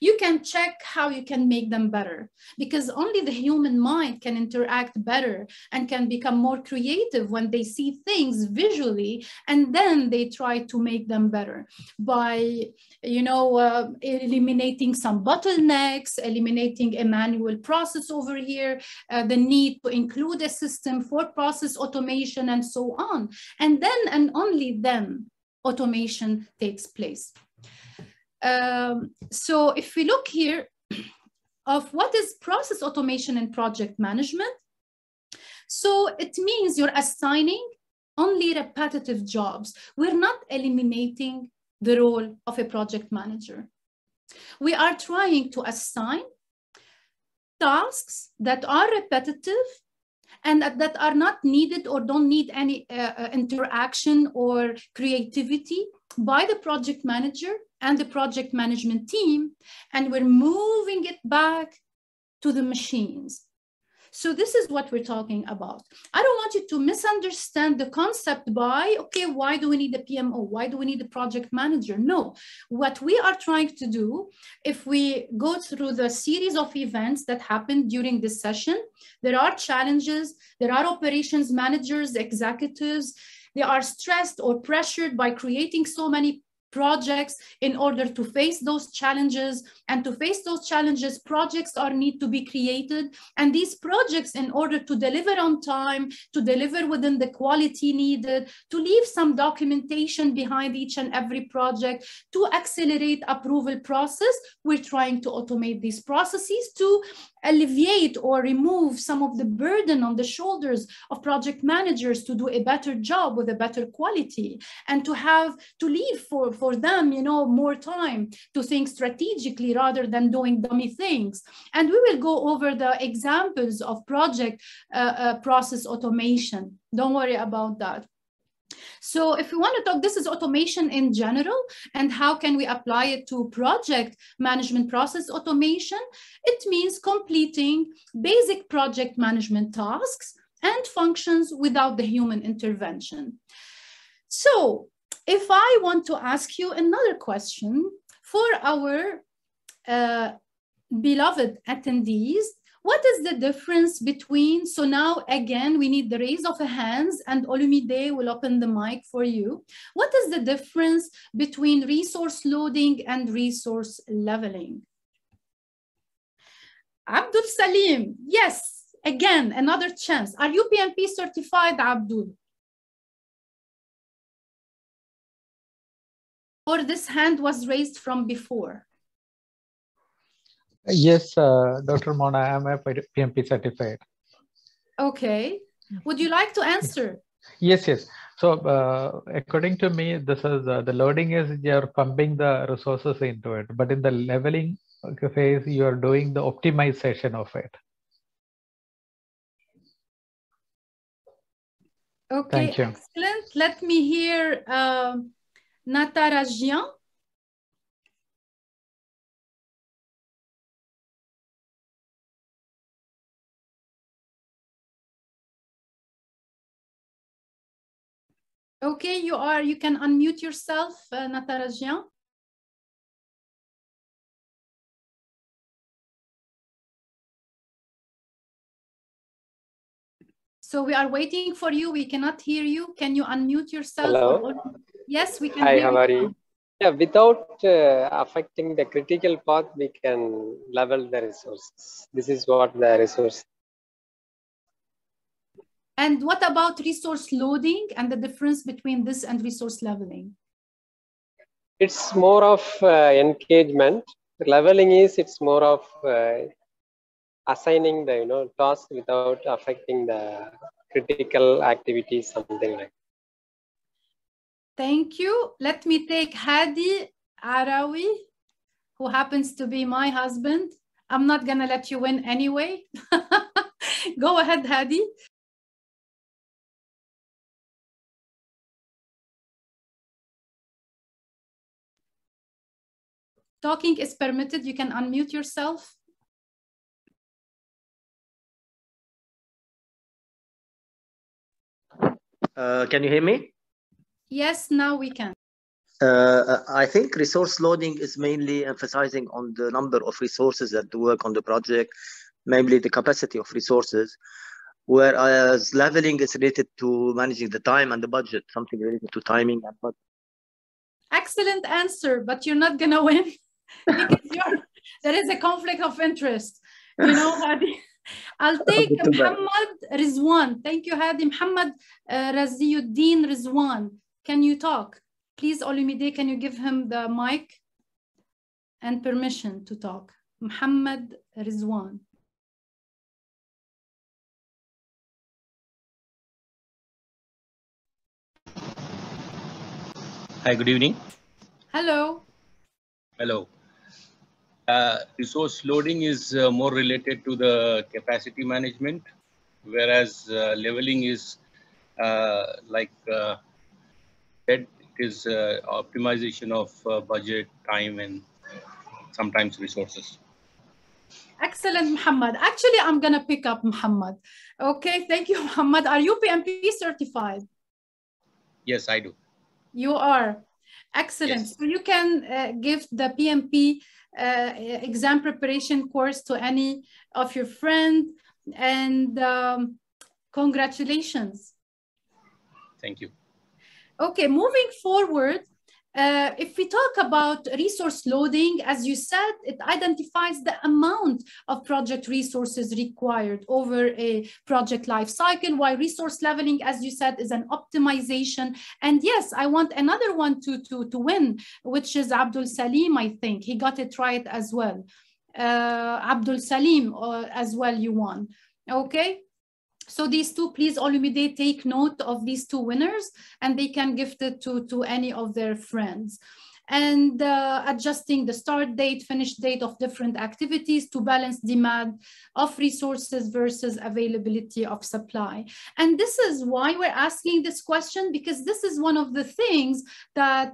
you can check how you can make them better, because only the human mind can interact better and can become more creative when they see things visually, and then they try to make them better by, eliminating some bottlenecks, eliminating a manual process over here, the need to include a system for process automation and so on. And then and only then automation takes place. So if we look here of what is process automation and project management, so it means you're assigning only repetitive jobs. We're not eliminating the role of a project manager. We are trying to assign tasks that are repetitive and that are not needed or don't need any interaction or creativity by the project manager and the project management team, and we're moving it back to the machines. So this is what we're talking about. I don't want you to misunderstand the concept by, okay, why do we need a PMO? Why do we need a project manager? No, what we are trying to do, if we go through the series of events that happened during this session, there are challenges, there are operations managers, executives, they are stressed or pressured by creating so many projects in order to face those challenges. And to face those challenges, projects need to be created. And these projects, in order to deliver on time, to deliver within the quality needed, to leave some documentation behind each and every project, to accelerate approval process, we're trying to automate these processes to alleviate or remove some of the burden on the shoulders of project managers to do a better job with a better quality, and to leave for them, you know, more time to think strategically rather than doing dummy things. And we will go over the examples of project process automation. Don't worry about that. So if we want to talk, this is automation in general, and how can we apply it to project management process automation? It means completing basic project management tasks and functions without the human intervention. So if I want to ask you another question for our beloved attendees, what is the difference between, so now again, we need the raise of hands, and Olumide will open the mic for you. What is the difference between resource loading and resource leveling? Abdul Salim, yes, again, another chance. Are you PMP certified, Abdul? Or this hand was raised from before? Yes, Dr. Mona, I am a PMP certified. Okay. Would you like to answer? Yes, yes. So according to me, this is the loading is you're pumping the resources into it, but in the leveling phase, you are doing the optimization of it. Okay, thank you. Excellent. Let me hear Natarajian. Okay, you can unmute yourself, Natarajian. So we are waiting for you. We cannot hear you. Can you unmute yourself? Hello. Yes, we can Hi, hear how you. are you? Yeah, without affecting the critical path, we can level the resources. This is what the resource. And what about resource loading and the difference between this and resource leveling? It's more of engagement. Leveling is it's more of assigning the task without affecting the critical activities, something like. Thank you. Let me take Hadi Arawi, who happens to be my husband. I'm not gonna let you win anyway. Go ahead, Hadi. Talking is permitted. You can unmute yourself. Can you hear me? Yes, now we can. I think resource loading is mainly emphasizing on the number of resources that work on the project, mainly the capacity of resources, whereas leveling is related to managing the time and the budget, something related to timing and budget. Excellent answer, but you're not gonna win because there is a conflict of interest. You know, Hadi. I'll take Muhammad Rizwan. Thank you, Hadi. Muhammad Raziuddin Rizwan. Can you talk? Please, Olumide, can you give him the mic and permission to talk? Muhammad Rizwan. Hi, good evening. Hello. Hello. Resource loading is more related to the capacity management, whereas leveling is it is optimization of budget, time, and sometimes resources. Excellent, Muhammad. Actually, I'm going to pick up Muhammad. Okay, thank you, Muhammad. Are you PMP certified? Yes, I do. You are. Excellent. Yes. So you can give the PMP exam preparation course to any of your friends, and congratulations. Thank you. Okay, moving forward, If we talk about resource loading, as you said, it identifies the amount of project resources required over a project life cycle, while resource leveling, as you said, is an optimization. And yes, I want another one to win, which is Abdul Salim, I think. He got it right as well. Abdul Salim as well, you won. Okay. So these two, please, Olumide, take note of these two winners, and they can gift it to any of their friends. And adjusting the start date, finish date of different activities to balance demand of resources versus availability of supply. And this is why we're asking this question, because this is one of the things that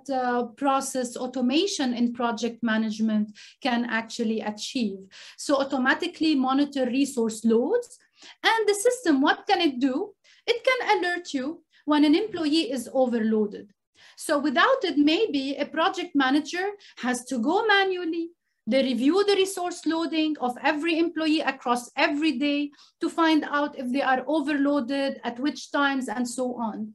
process automation in project management can actually achieve. So automatically monitor resource loads. And the system, what can it do? It can alert you when an employee is overloaded. So without it, maybe a project manager has to go manually. They review the resource loading of every employee across every day to find out if they are overloaded, at which times, and so on.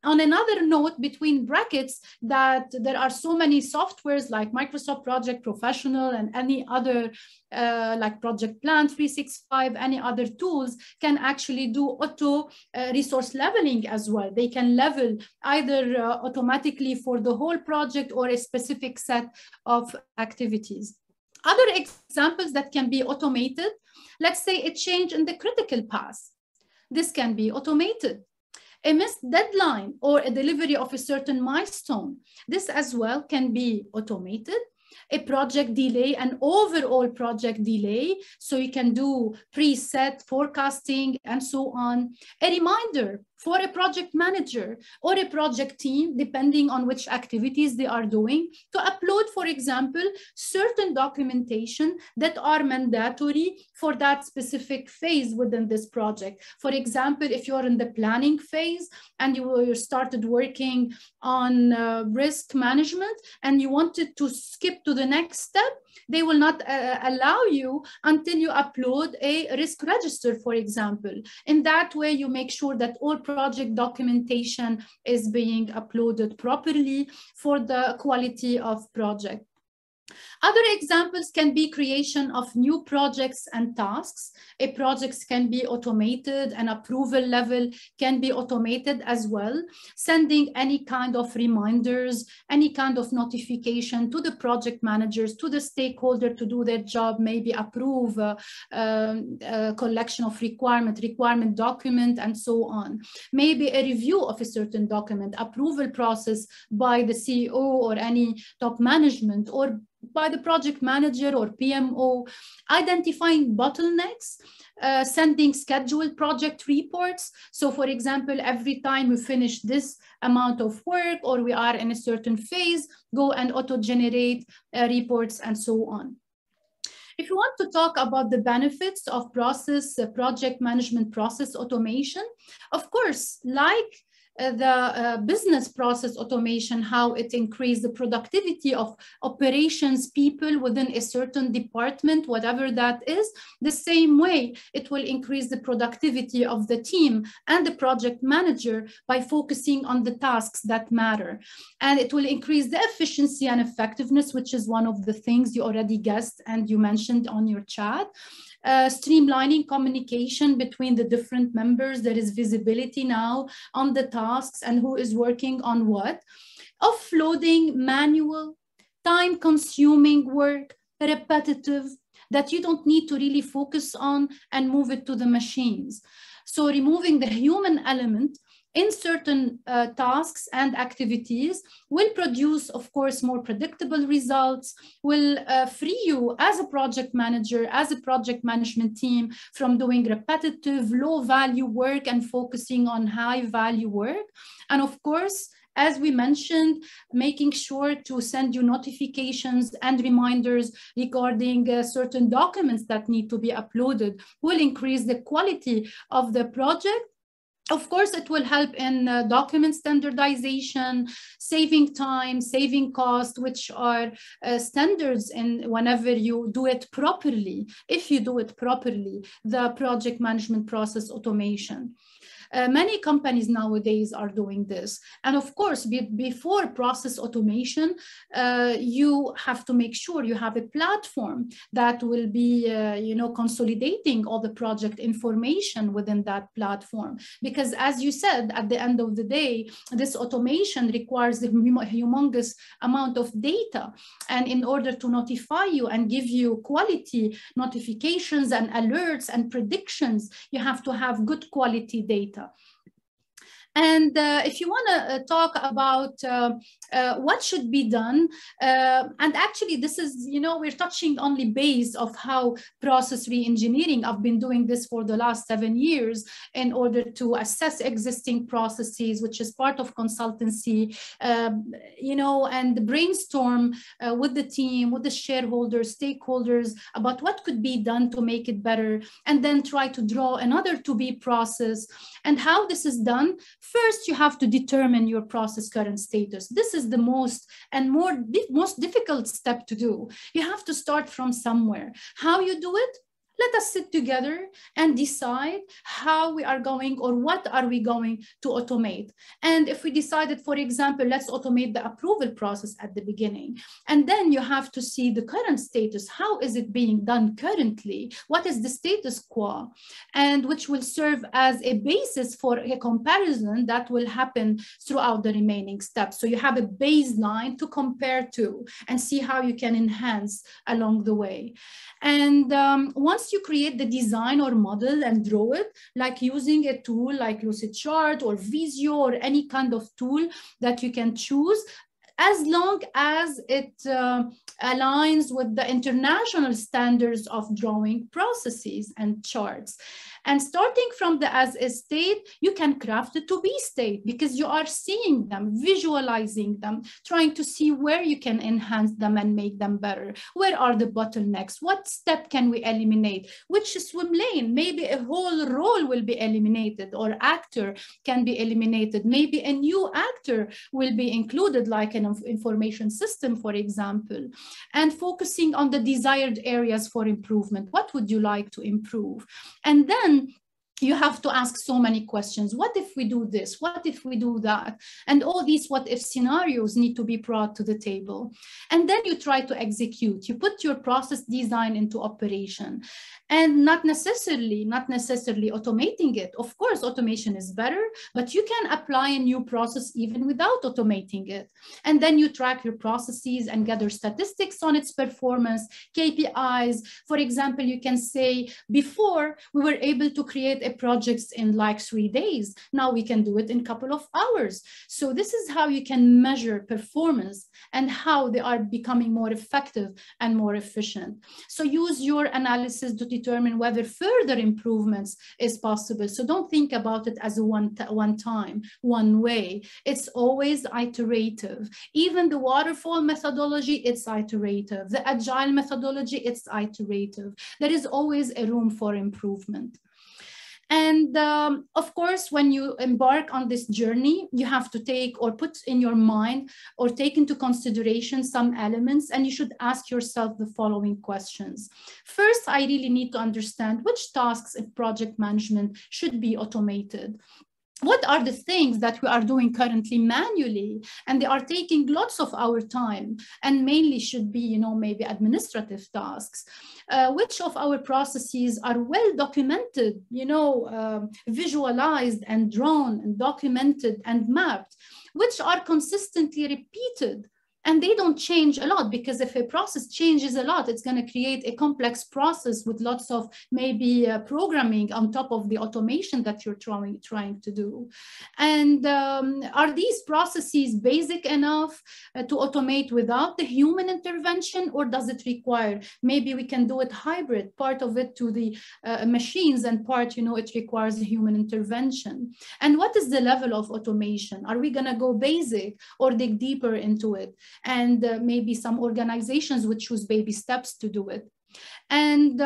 On another note, between brackets, that there are so many softwares like Microsoft Project Professional and any other like Project Plan 365, any other tools can actually do auto resource leveling as well. They can level either automatically for the whole project or a specific set of activities. Other examples that can be automated, let's say a change in the critical path. This can be automated. A missed deadline or a delivery of a certain milestone. This as well can be automated. A project delay, an overall project delay, so you can do preset forecasting and so on. A reminder for a project manager or a project team, depending on which activities they are doing, to upload, for example, certain documentation that are mandatory for that specific phase within this project. For example, if you're in the planning phase and you started working on risk management and you wanted to skip to the next step, they will not allow you until you upload a risk register, for example. In that way, you make sure that all project documentation is being uploaded properly for the quality of project. Other examples can be creation of new projects and tasks. A project can be automated, and approval level can be automated as well, sending any kind of reminders, any kind of notification to the project managers, to the stakeholder to do their job, maybe approve a collection of requirement document, and so on. Maybe a review of a certain document, approval process by the CEO or any top management, or by the project manager or PMO, identifying bottlenecks, sending scheduled project reports. So for example, every time we finish this amount of work or we are in a certain phase, go and auto-generate reports and so on. If you want to talk about the benefits of project management process automation, of course, like the business process automation, how it increased the productivity of operations people within a certain department, whatever that is, the same way it will increase the productivity of the team and the project manager by focusing on the tasks that matter. And it will increase the efficiency and effectiveness, which is one of the things you already guessed and you mentioned on your chat. Streamlining communication between the different members. There is visibility now on the tasks and who is working on what. Offloading manual, time-consuming work, repetitive, that you don't need to really focus on, and move it to the machines. So removing the human element in certain tasks and activities will produce, of course, more predictable results, will free you as a project manager, as a project management team from doing repetitive, low-value work and focusing on high-value work. And of course, as we mentioned, making sure to send you notifications and reminders regarding certain documents that need to be uploaded will increase the quality of the project. Of course, it will help in document standardization, saving time, saving cost, which are standards in whenever you do it properly, if you do it properly, the project management process automation. Many companies nowadays are doing this. And of course, before process automation, you have to make sure you have a platform that will be, consolidating all the project information within that platform. Because as you said, at the end of the day, this automation requires a humongous amount of data. And in order to notify you and give you quality notifications and alerts and predictions, you have to have good quality data. And if you want to talk about what should be done, and actually this is, we're touching only base of how process re-engineering. I've been doing this for the last 7 years in order to assess existing processes, which is part of consultancy, and brainstorm with the team, with the shareholders, stakeholders about what could be done to make it better, and then try to draw another to-be process. And how this is done: first, you have to determine your process current status. This is the most difficult step to do. You have to start from somewhere. How you do it? Let us sit together and decide how we are going, or what are we going to automate. And if we decided, for example, let's automate the approval process at the beginning, and then you have to see the current status. How is it being done currently? What is the status quo? And which will serve as a basis for a comparison that will happen throughout the remaining steps. So you have a baseline to compare to and see how you can enhance along the way. And once you create the design or model and draw it, like using a tool like Lucidchart or Visio or any kind of tool that you can choose, as long as it aligns with the international standards of drawing processes and charts. And starting from the as-is state, you can craft the to-be state, because you are seeing them, visualizing them, trying to see where you can enhance them and make them better. Where are the bottlenecks? What step can we eliminate? Which swim lane? Maybe a whole role will be eliminated, or actor can be eliminated. Maybe a new actor will be included, like an information system, for example. And focusing on the desired areas for improvement. What would you like to improve? And then you have to ask so many questions. What if we do this? What if we do that? And all these what if scenarios need to be brought to the table. And then you try to execute. You put your process design into operation, and not necessarily automating it. Of course, automation is better, but you can apply a new process even without automating it. And then you track your processes and gather statistics on its performance, KPIs. For example, you can say, before we were able to create a project in like 3 days. Now we can do it in a couple of hours. So this is how you can measure performance and how they are becoming more effective and more efficient. So use your analysis to determine whether further improvements is possible. So don't think about it as a one time, one way. It's always iterative. Even the waterfall methodology, it's iterative. The agile methodology, it's iterative. There is always a room for improvement. And of course, when you embark on this journey, you have to take or put in your mind or take into consideration some elements, and you should ask yourself the following questions. First, I really need to understand which tasks in project management should be automated. What are the things that we are doing currently manually, and they are taking lots of our time and mainly should be, maybe administrative tasks? Which of our processes are well documented, visualized and drawn and documented and mapped, which are consistently repeated? And they don't change a lot, because if a process changes a lot, it's going to create a complex process with lots of maybe programming on top of the automation that you're trying to do. And are these processes basic enough to automate without the human intervention, or does it require, maybe we can do it hybrid, part of it to the machines and part, it requires a human intervention? And what is the level of automation? Are we going to go basic or dig deeper into it? And maybe some organizations would choose baby steps to do it. And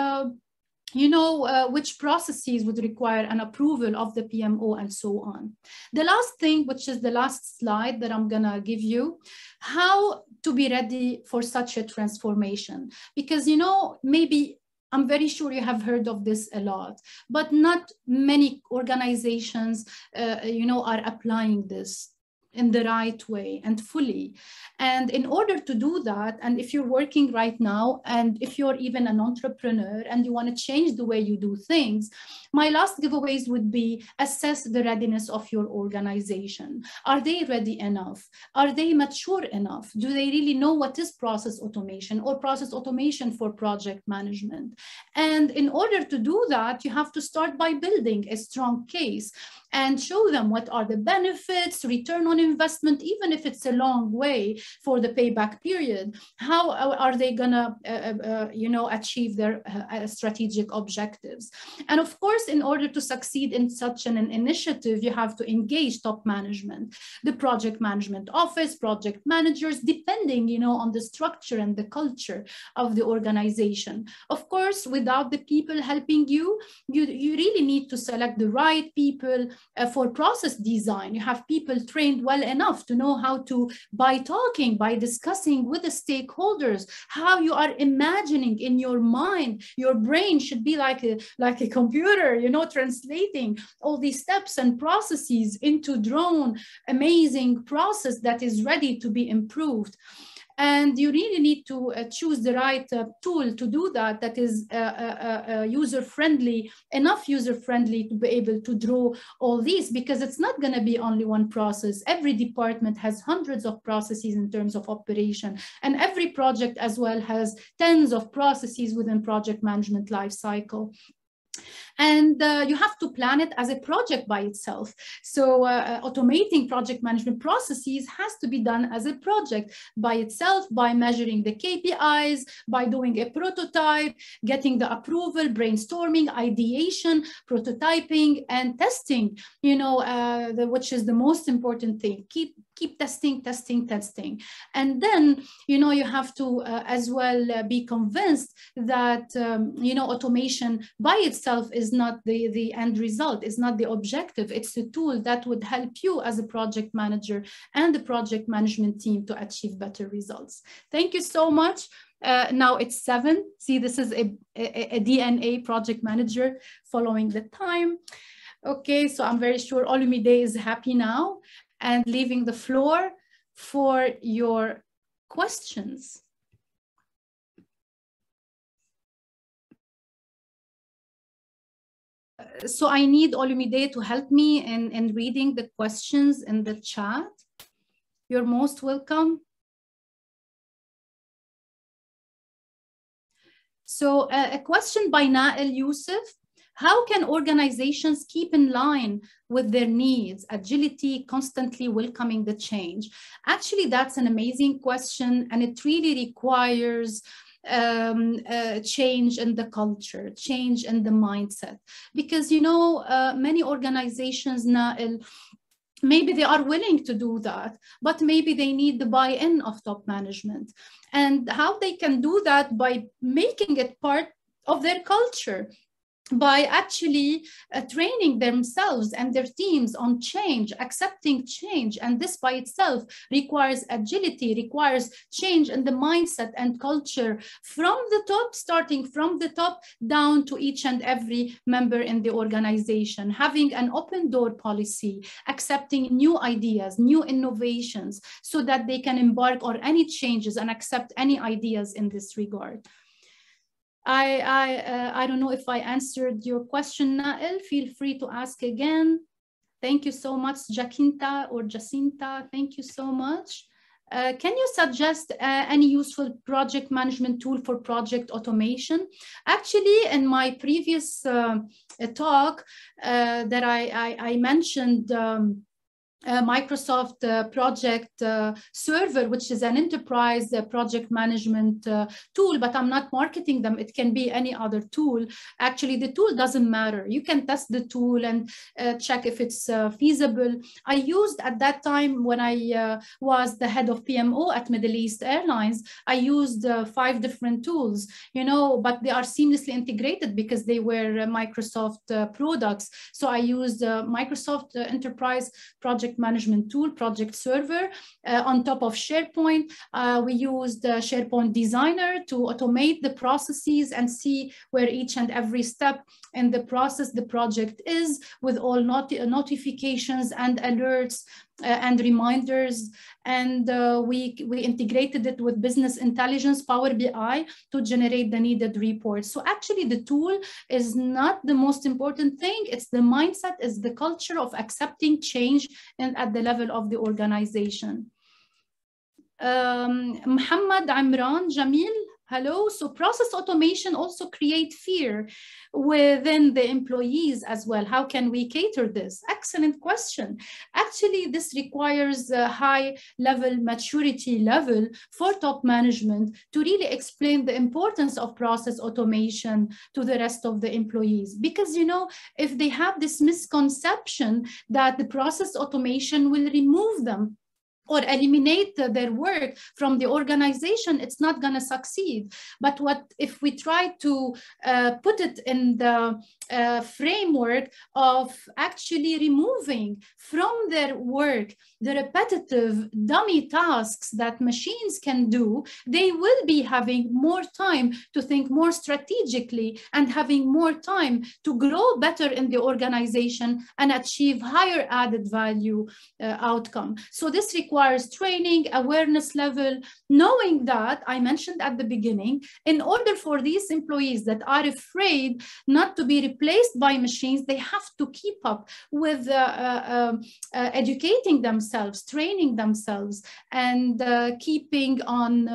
which processes would require an approval of the PMO and so on. The last thing, which is the last slide that I'm gonna give you, how to be ready for such a transformation. Because, maybe I'm very sure you have heard of this a lot, but not many organizations, are applying this in the right way and fully. And in order to do that, and if you're working right now, and if you're even an entrepreneur and you want to change the way you do things, my last giveaways would be assess the readiness of your organization. Are they ready enough? Are they mature enough? Do they really know what is process automation or process automation for project management? And in order to do that, you have to start by building a strong case and show them what are the benefits, return on investment, even if it's a long way for the payback period. How are they gonna, achieve their strategic objectives? And of course, in order to succeed in such an initiative, you have to engage top management, the project management office, project managers, depending, on the structure and the culture of the organization. Of course, without the people helping you, you really need to select the right people for process design. You have people trained well enough to know how to, by talking, by discussing with the stakeholders, how you are imagining in your mind. Your brain should be like a computer, translating all these steps and processes into drone, amazing process that is ready to be improved. And you really need to choose the right tool to do that, that is user-friendly, enough user-friendly to be able to draw all these, because it's not going to be only one process. Every department has hundreds of processes in terms of operation, and every project as well has tens of processes within project management lifecycle. And you have to plan it as a project by itself. So automating project management processes has to be done as a project by itself, by measuring the KPIs, by doing a prototype, getting the approval, brainstorming, ideation, prototyping, and testing, which is the most important thing. Keep testing. And then, you have to as well be convinced that, automation by itself is not the end result, is not the objective. It's a tool that would help you as a project manager and the project management team to achieve better results. Thank you so much. Now it's 7. See, this is a DNA project manager following the time. Okay, so I'm very sure Olumide is happy now, and leaving the floor for your questions. So I need Olumide to help me in reading the questions in the chat. You're most welcome. So a question by Nael Youssef. How can organizations keep in line with their needs, agility, constantly welcoming the change? Actually, that's an amazing question, and it really requires change in the culture, change in the mindset. Because, many organizations, Nael, maybe they are willing to do that, but maybe they need the buy-in of top management. And how they can do that? By making it part of their culture, by actually training themselves and their teams on change, accepting change. And this by itself requires agility, requires change in the mindset and culture from the top, starting from the top down to each and every member in the organization, having an open door policy, accepting new ideas, new innovations, so that they can embark on any changes and accept any ideas in this regard. I don't know if I answered your question, Nael. Feel free to ask again. Thank you so much, Jacinta or Jacinta. Thank you so much. Can you suggest any useful project management tool for project automation? Actually, in my previous talk that I mentioned, Microsoft Project Server, which is an enterprise project management tool, but I'm not marketing them. It can be any other tool. Actually, the tool doesn't matter. You can test the tool and check if it's feasible. I used at that time, when I was the head of PMO at Middle East Airlines, I used 5 different tools, but they are seamlessly integrated because they were Microsoft products. So I used Microsoft Enterprise Project project management tool, Project Server, on top of SharePoint. We used SharePoint Designer to automate the processes and see where each and every step in the process, the project is, with all notifications and alerts and reminders. And we integrated it with business intelligence, Power BI, to generate the needed reports. So actually the tool is not the most important thing. It's the mindset, it's the culture of accepting change and at the level of the organization. Muhammad Imran Jamil, hello. So process automation also creates fear within the employees as well. How can we cater this? Excellent question. Actually, this requires a high level maturity level for top management to really explain the importance of process automation to the rest of the employees. Because, you know, if they have this misconception that the process automation will remove them or eliminate their work from the organization, it's not going to succeed. But what if we try to put it in the framework of actually removing from their work the repetitive dummy tasks that machines can do, they will be having more time to think more strategically and having more time to grow better in the organization and achieve higher added value outcome. So this requires training, awareness level, knowing that I mentioned at the beginning, in order for these employees that are afraid not to be replaced by machines, they have to keep up with educating themselves, training themselves, and keeping on,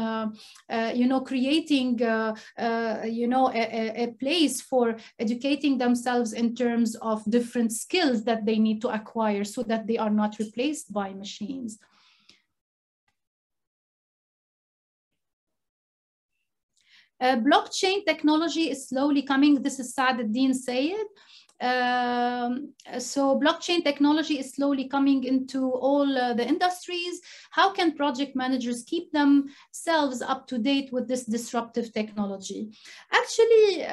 creating, a place for educating themselves in terms of different skills that they need to acquire so that they are not replaced by machines. Blockchain technology is slowly coming. This is Saad-Eddin Sayed. So blockchain technology is slowly coming into all the industries. How can project managers keep themselves up to date with this disruptive technology? Actually,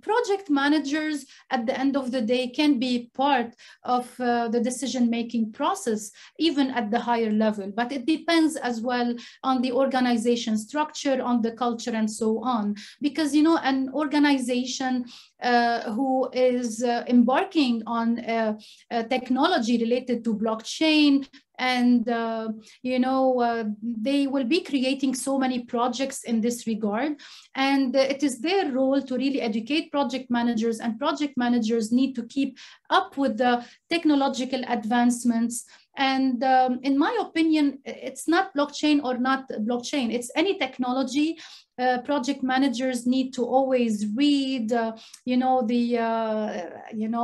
project managers at the end of the day can be part of the decision-making process, even at the higher level, but it depends as well on the organization structure, on the culture, and so on. Because, you know, an organization who is embarking on technology related to blockchain, and they will be creating so many projects in this regard, and it is their role to really educate project managers, and project managers need to keep up with the technological advancements. And in my opinion, it's not blockchain or not blockchain, it's any technology. Project managers need to always read,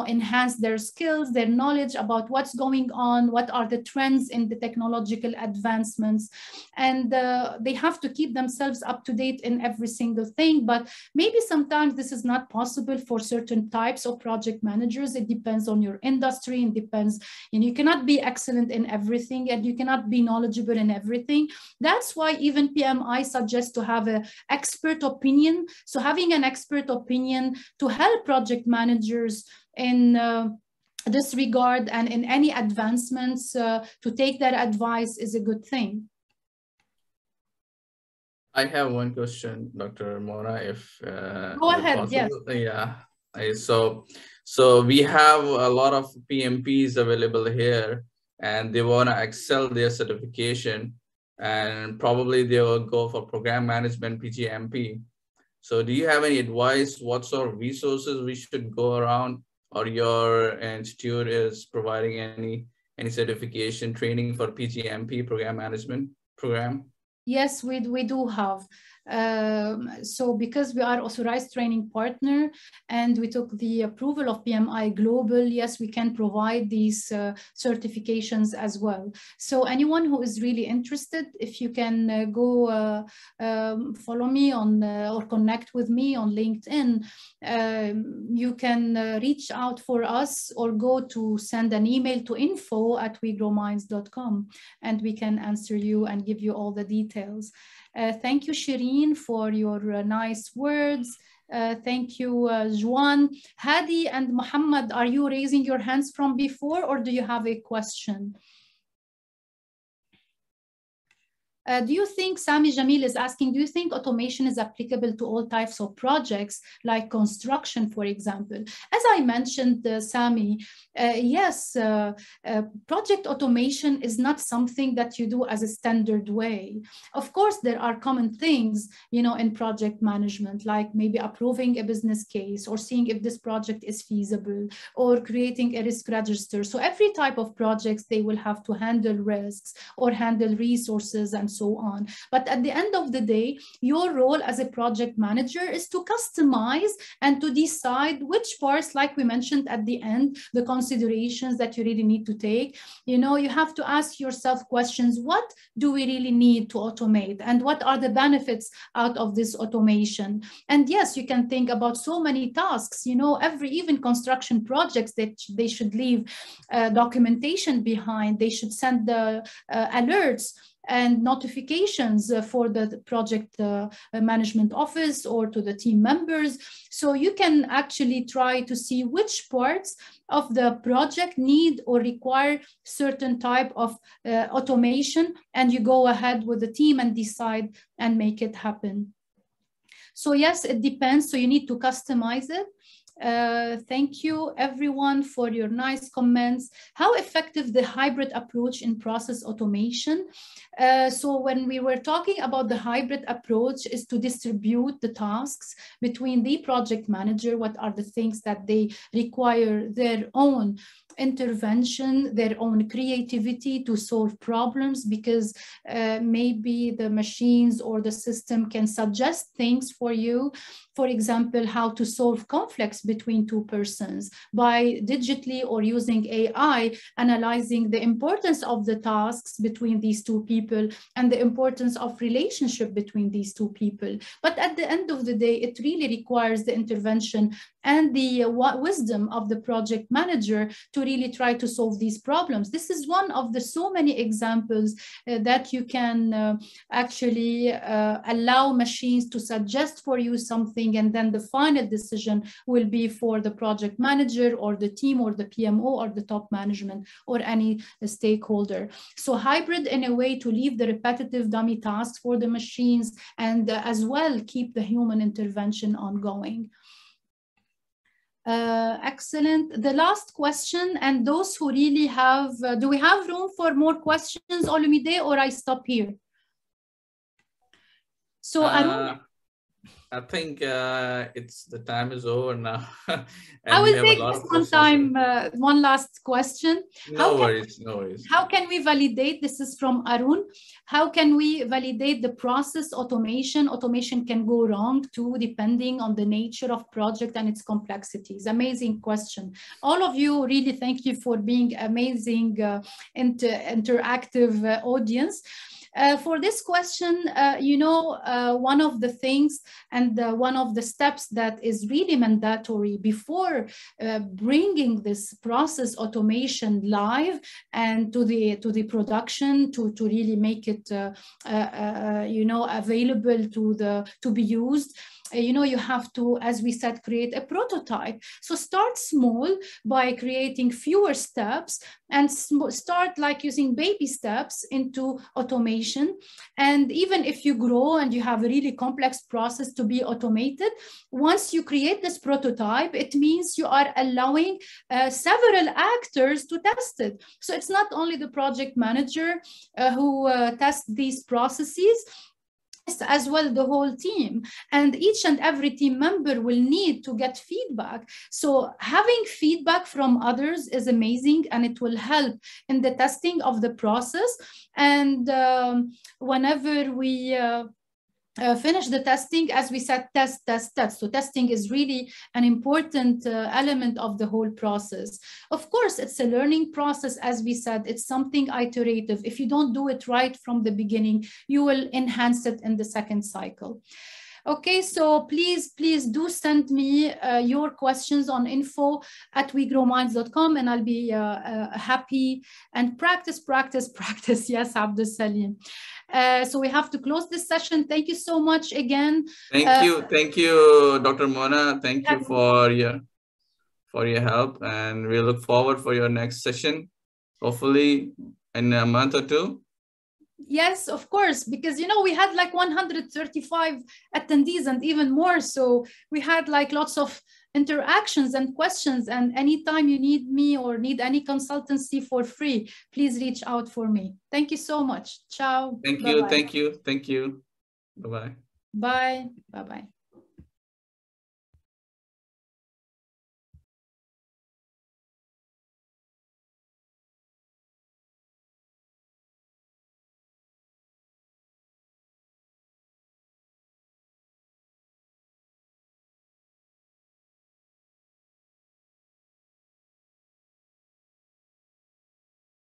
enhance their skills, their knowledge about what's going on, what are the trends in the technological advancements, and they have to keep themselves up to date in every single thing. But maybe sometimes this is not possible for certain types of project managers. It depends on your industry, and depends, you cannot be excellent in everything, and you cannot be knowledgeable in everything. That's why even PMI suggests to have a expert opinion. So having an expert opinion to help project managers in this regard and in any advancements to take that advice is a good thing. I have one question, Dr. Mona, if go ahead. Possible. Yes. Yeah. So we have a lot of PMPs available here, and they want to excel their certification, and probably they will go for program management, PGMP. So do you have any advice? What sort of resources we should go around, or your institute is providing any certification training for PGMP, program management program? Yes, we do have. So because we are authorized training partner and we took the approval of PMI Global, yes, we can provide these certifications as well. So anyone who is really interested, if you can go follow me on or connect with me on LinkedIn, you can reach out for us or go to send an email to info@wegrowminds.com, and we can answer you and give you all the details. Thank you, Shireen, for your nice words. Thank you, Juan. Hadi and Muhammad, are you raising your hands from before, or do you have a question? Do you think, Sami Jamil is asking, do you think automation is applicable to all types of projects, like construction, for example? As I mentioned, Sami, yes, project automation is not something that you do as a standard way. Of course, there are common things, you know, in project management, like maybe approving a business case or seeing if this project is feasible or creating a risk register. So every type of projects, they will have to handle risks or handle resources and so on. But at the end of the day, your role as a project manager is to customize and to decide which parts, like we mentioned at the end, the considerations that you really need to take. You know, you have to ask yourself questions: what do we really need to automate, and what are the benefits out of this automation? And yes, you can think about so many tasks. You know, even construction projects, that they should leave documentation behind. They should send the alerts and notifications for the project management office or to the team members. So you can actually try to see which parts of the project need or require certain type of automation, and you go ahead with the team and decide and make it happen. So yes, it depends. So you need to customize it. Thank you everyone for your nice comments. How effective the hybrid approach in process automation? So when we were talking about the hybrid approach, is to distribute the tasks between the project manager. What are the things that they require their own intervention, their own creativity to solve problems, because maybe the machines or the system can suggest things for you. For example, how to solve conflicts between two persons by digitally or using AI, analyzing the importance of the tasks between these two people and the importance of relationship between these two people. But at the end of the day, it really requires the intervention and the wisdom of the project manager to really try to solve these problems. This is one of the so many examples that you can actually allow machines to suggest for you something, and then the final decision will be for the project manager or the team or the PMO or the top management or any stakeholder. So hybrid in a way to leave the repetitive dummy tasks for the machines, and as well keep the human intervention ongoing. Excellent. The last question, and those who really have, do we have room for more questions, Olumide, or I stop here? So I think it's the time is over now. I will take this one last question. No worries. How can we validate, this is from Arun, how can we validate the process automation? Automation can go wrong too, depending on the nature of project and its complexities. Amazing question. All of you, really thank you for being amazing interactive audience. For this question, you know, one of the things and one of the steps that is really mandatory before bringing this process automation live and to the production to really make it you know, available to be used. You know, you have to, as we said, create a prototype. So start small by creating fewer steps and start like using baby steps into automation. And even if you grow and you have a really complex process to be automated, once you create this prototype, it means you are allowing several actors to test it. So it's not only the project manager who tests these processes, as well the whole team, and each and every team member will need to get feedback. So having feedback from others is amazing, and it will help in the testing of the process. And whenever we finish the testing, as we said, test. So testing is really an important element of the whole process. Of course, it's a learning process. As we said, it's something iterative. If you don't do it right from the beginning, you will enhance it in the second cycle. Okay, so please do send me your questions on info@wegrowminds.com, and I'll be happy, and practice. Yes, Abdul Salim. So we have to close this session. Thank you so much again. Thank you, Dr. Mona. Thank you for your help, and we look forward for your next session, hopefully in a month or two. Yes, of course, because we had like 135 attendees and even more, so we had like lots of interactions and questions, and anytime you need me or need any consultancy for free, please reach out for me. Thank you so much. Ciao. Thank you. Bye-bye.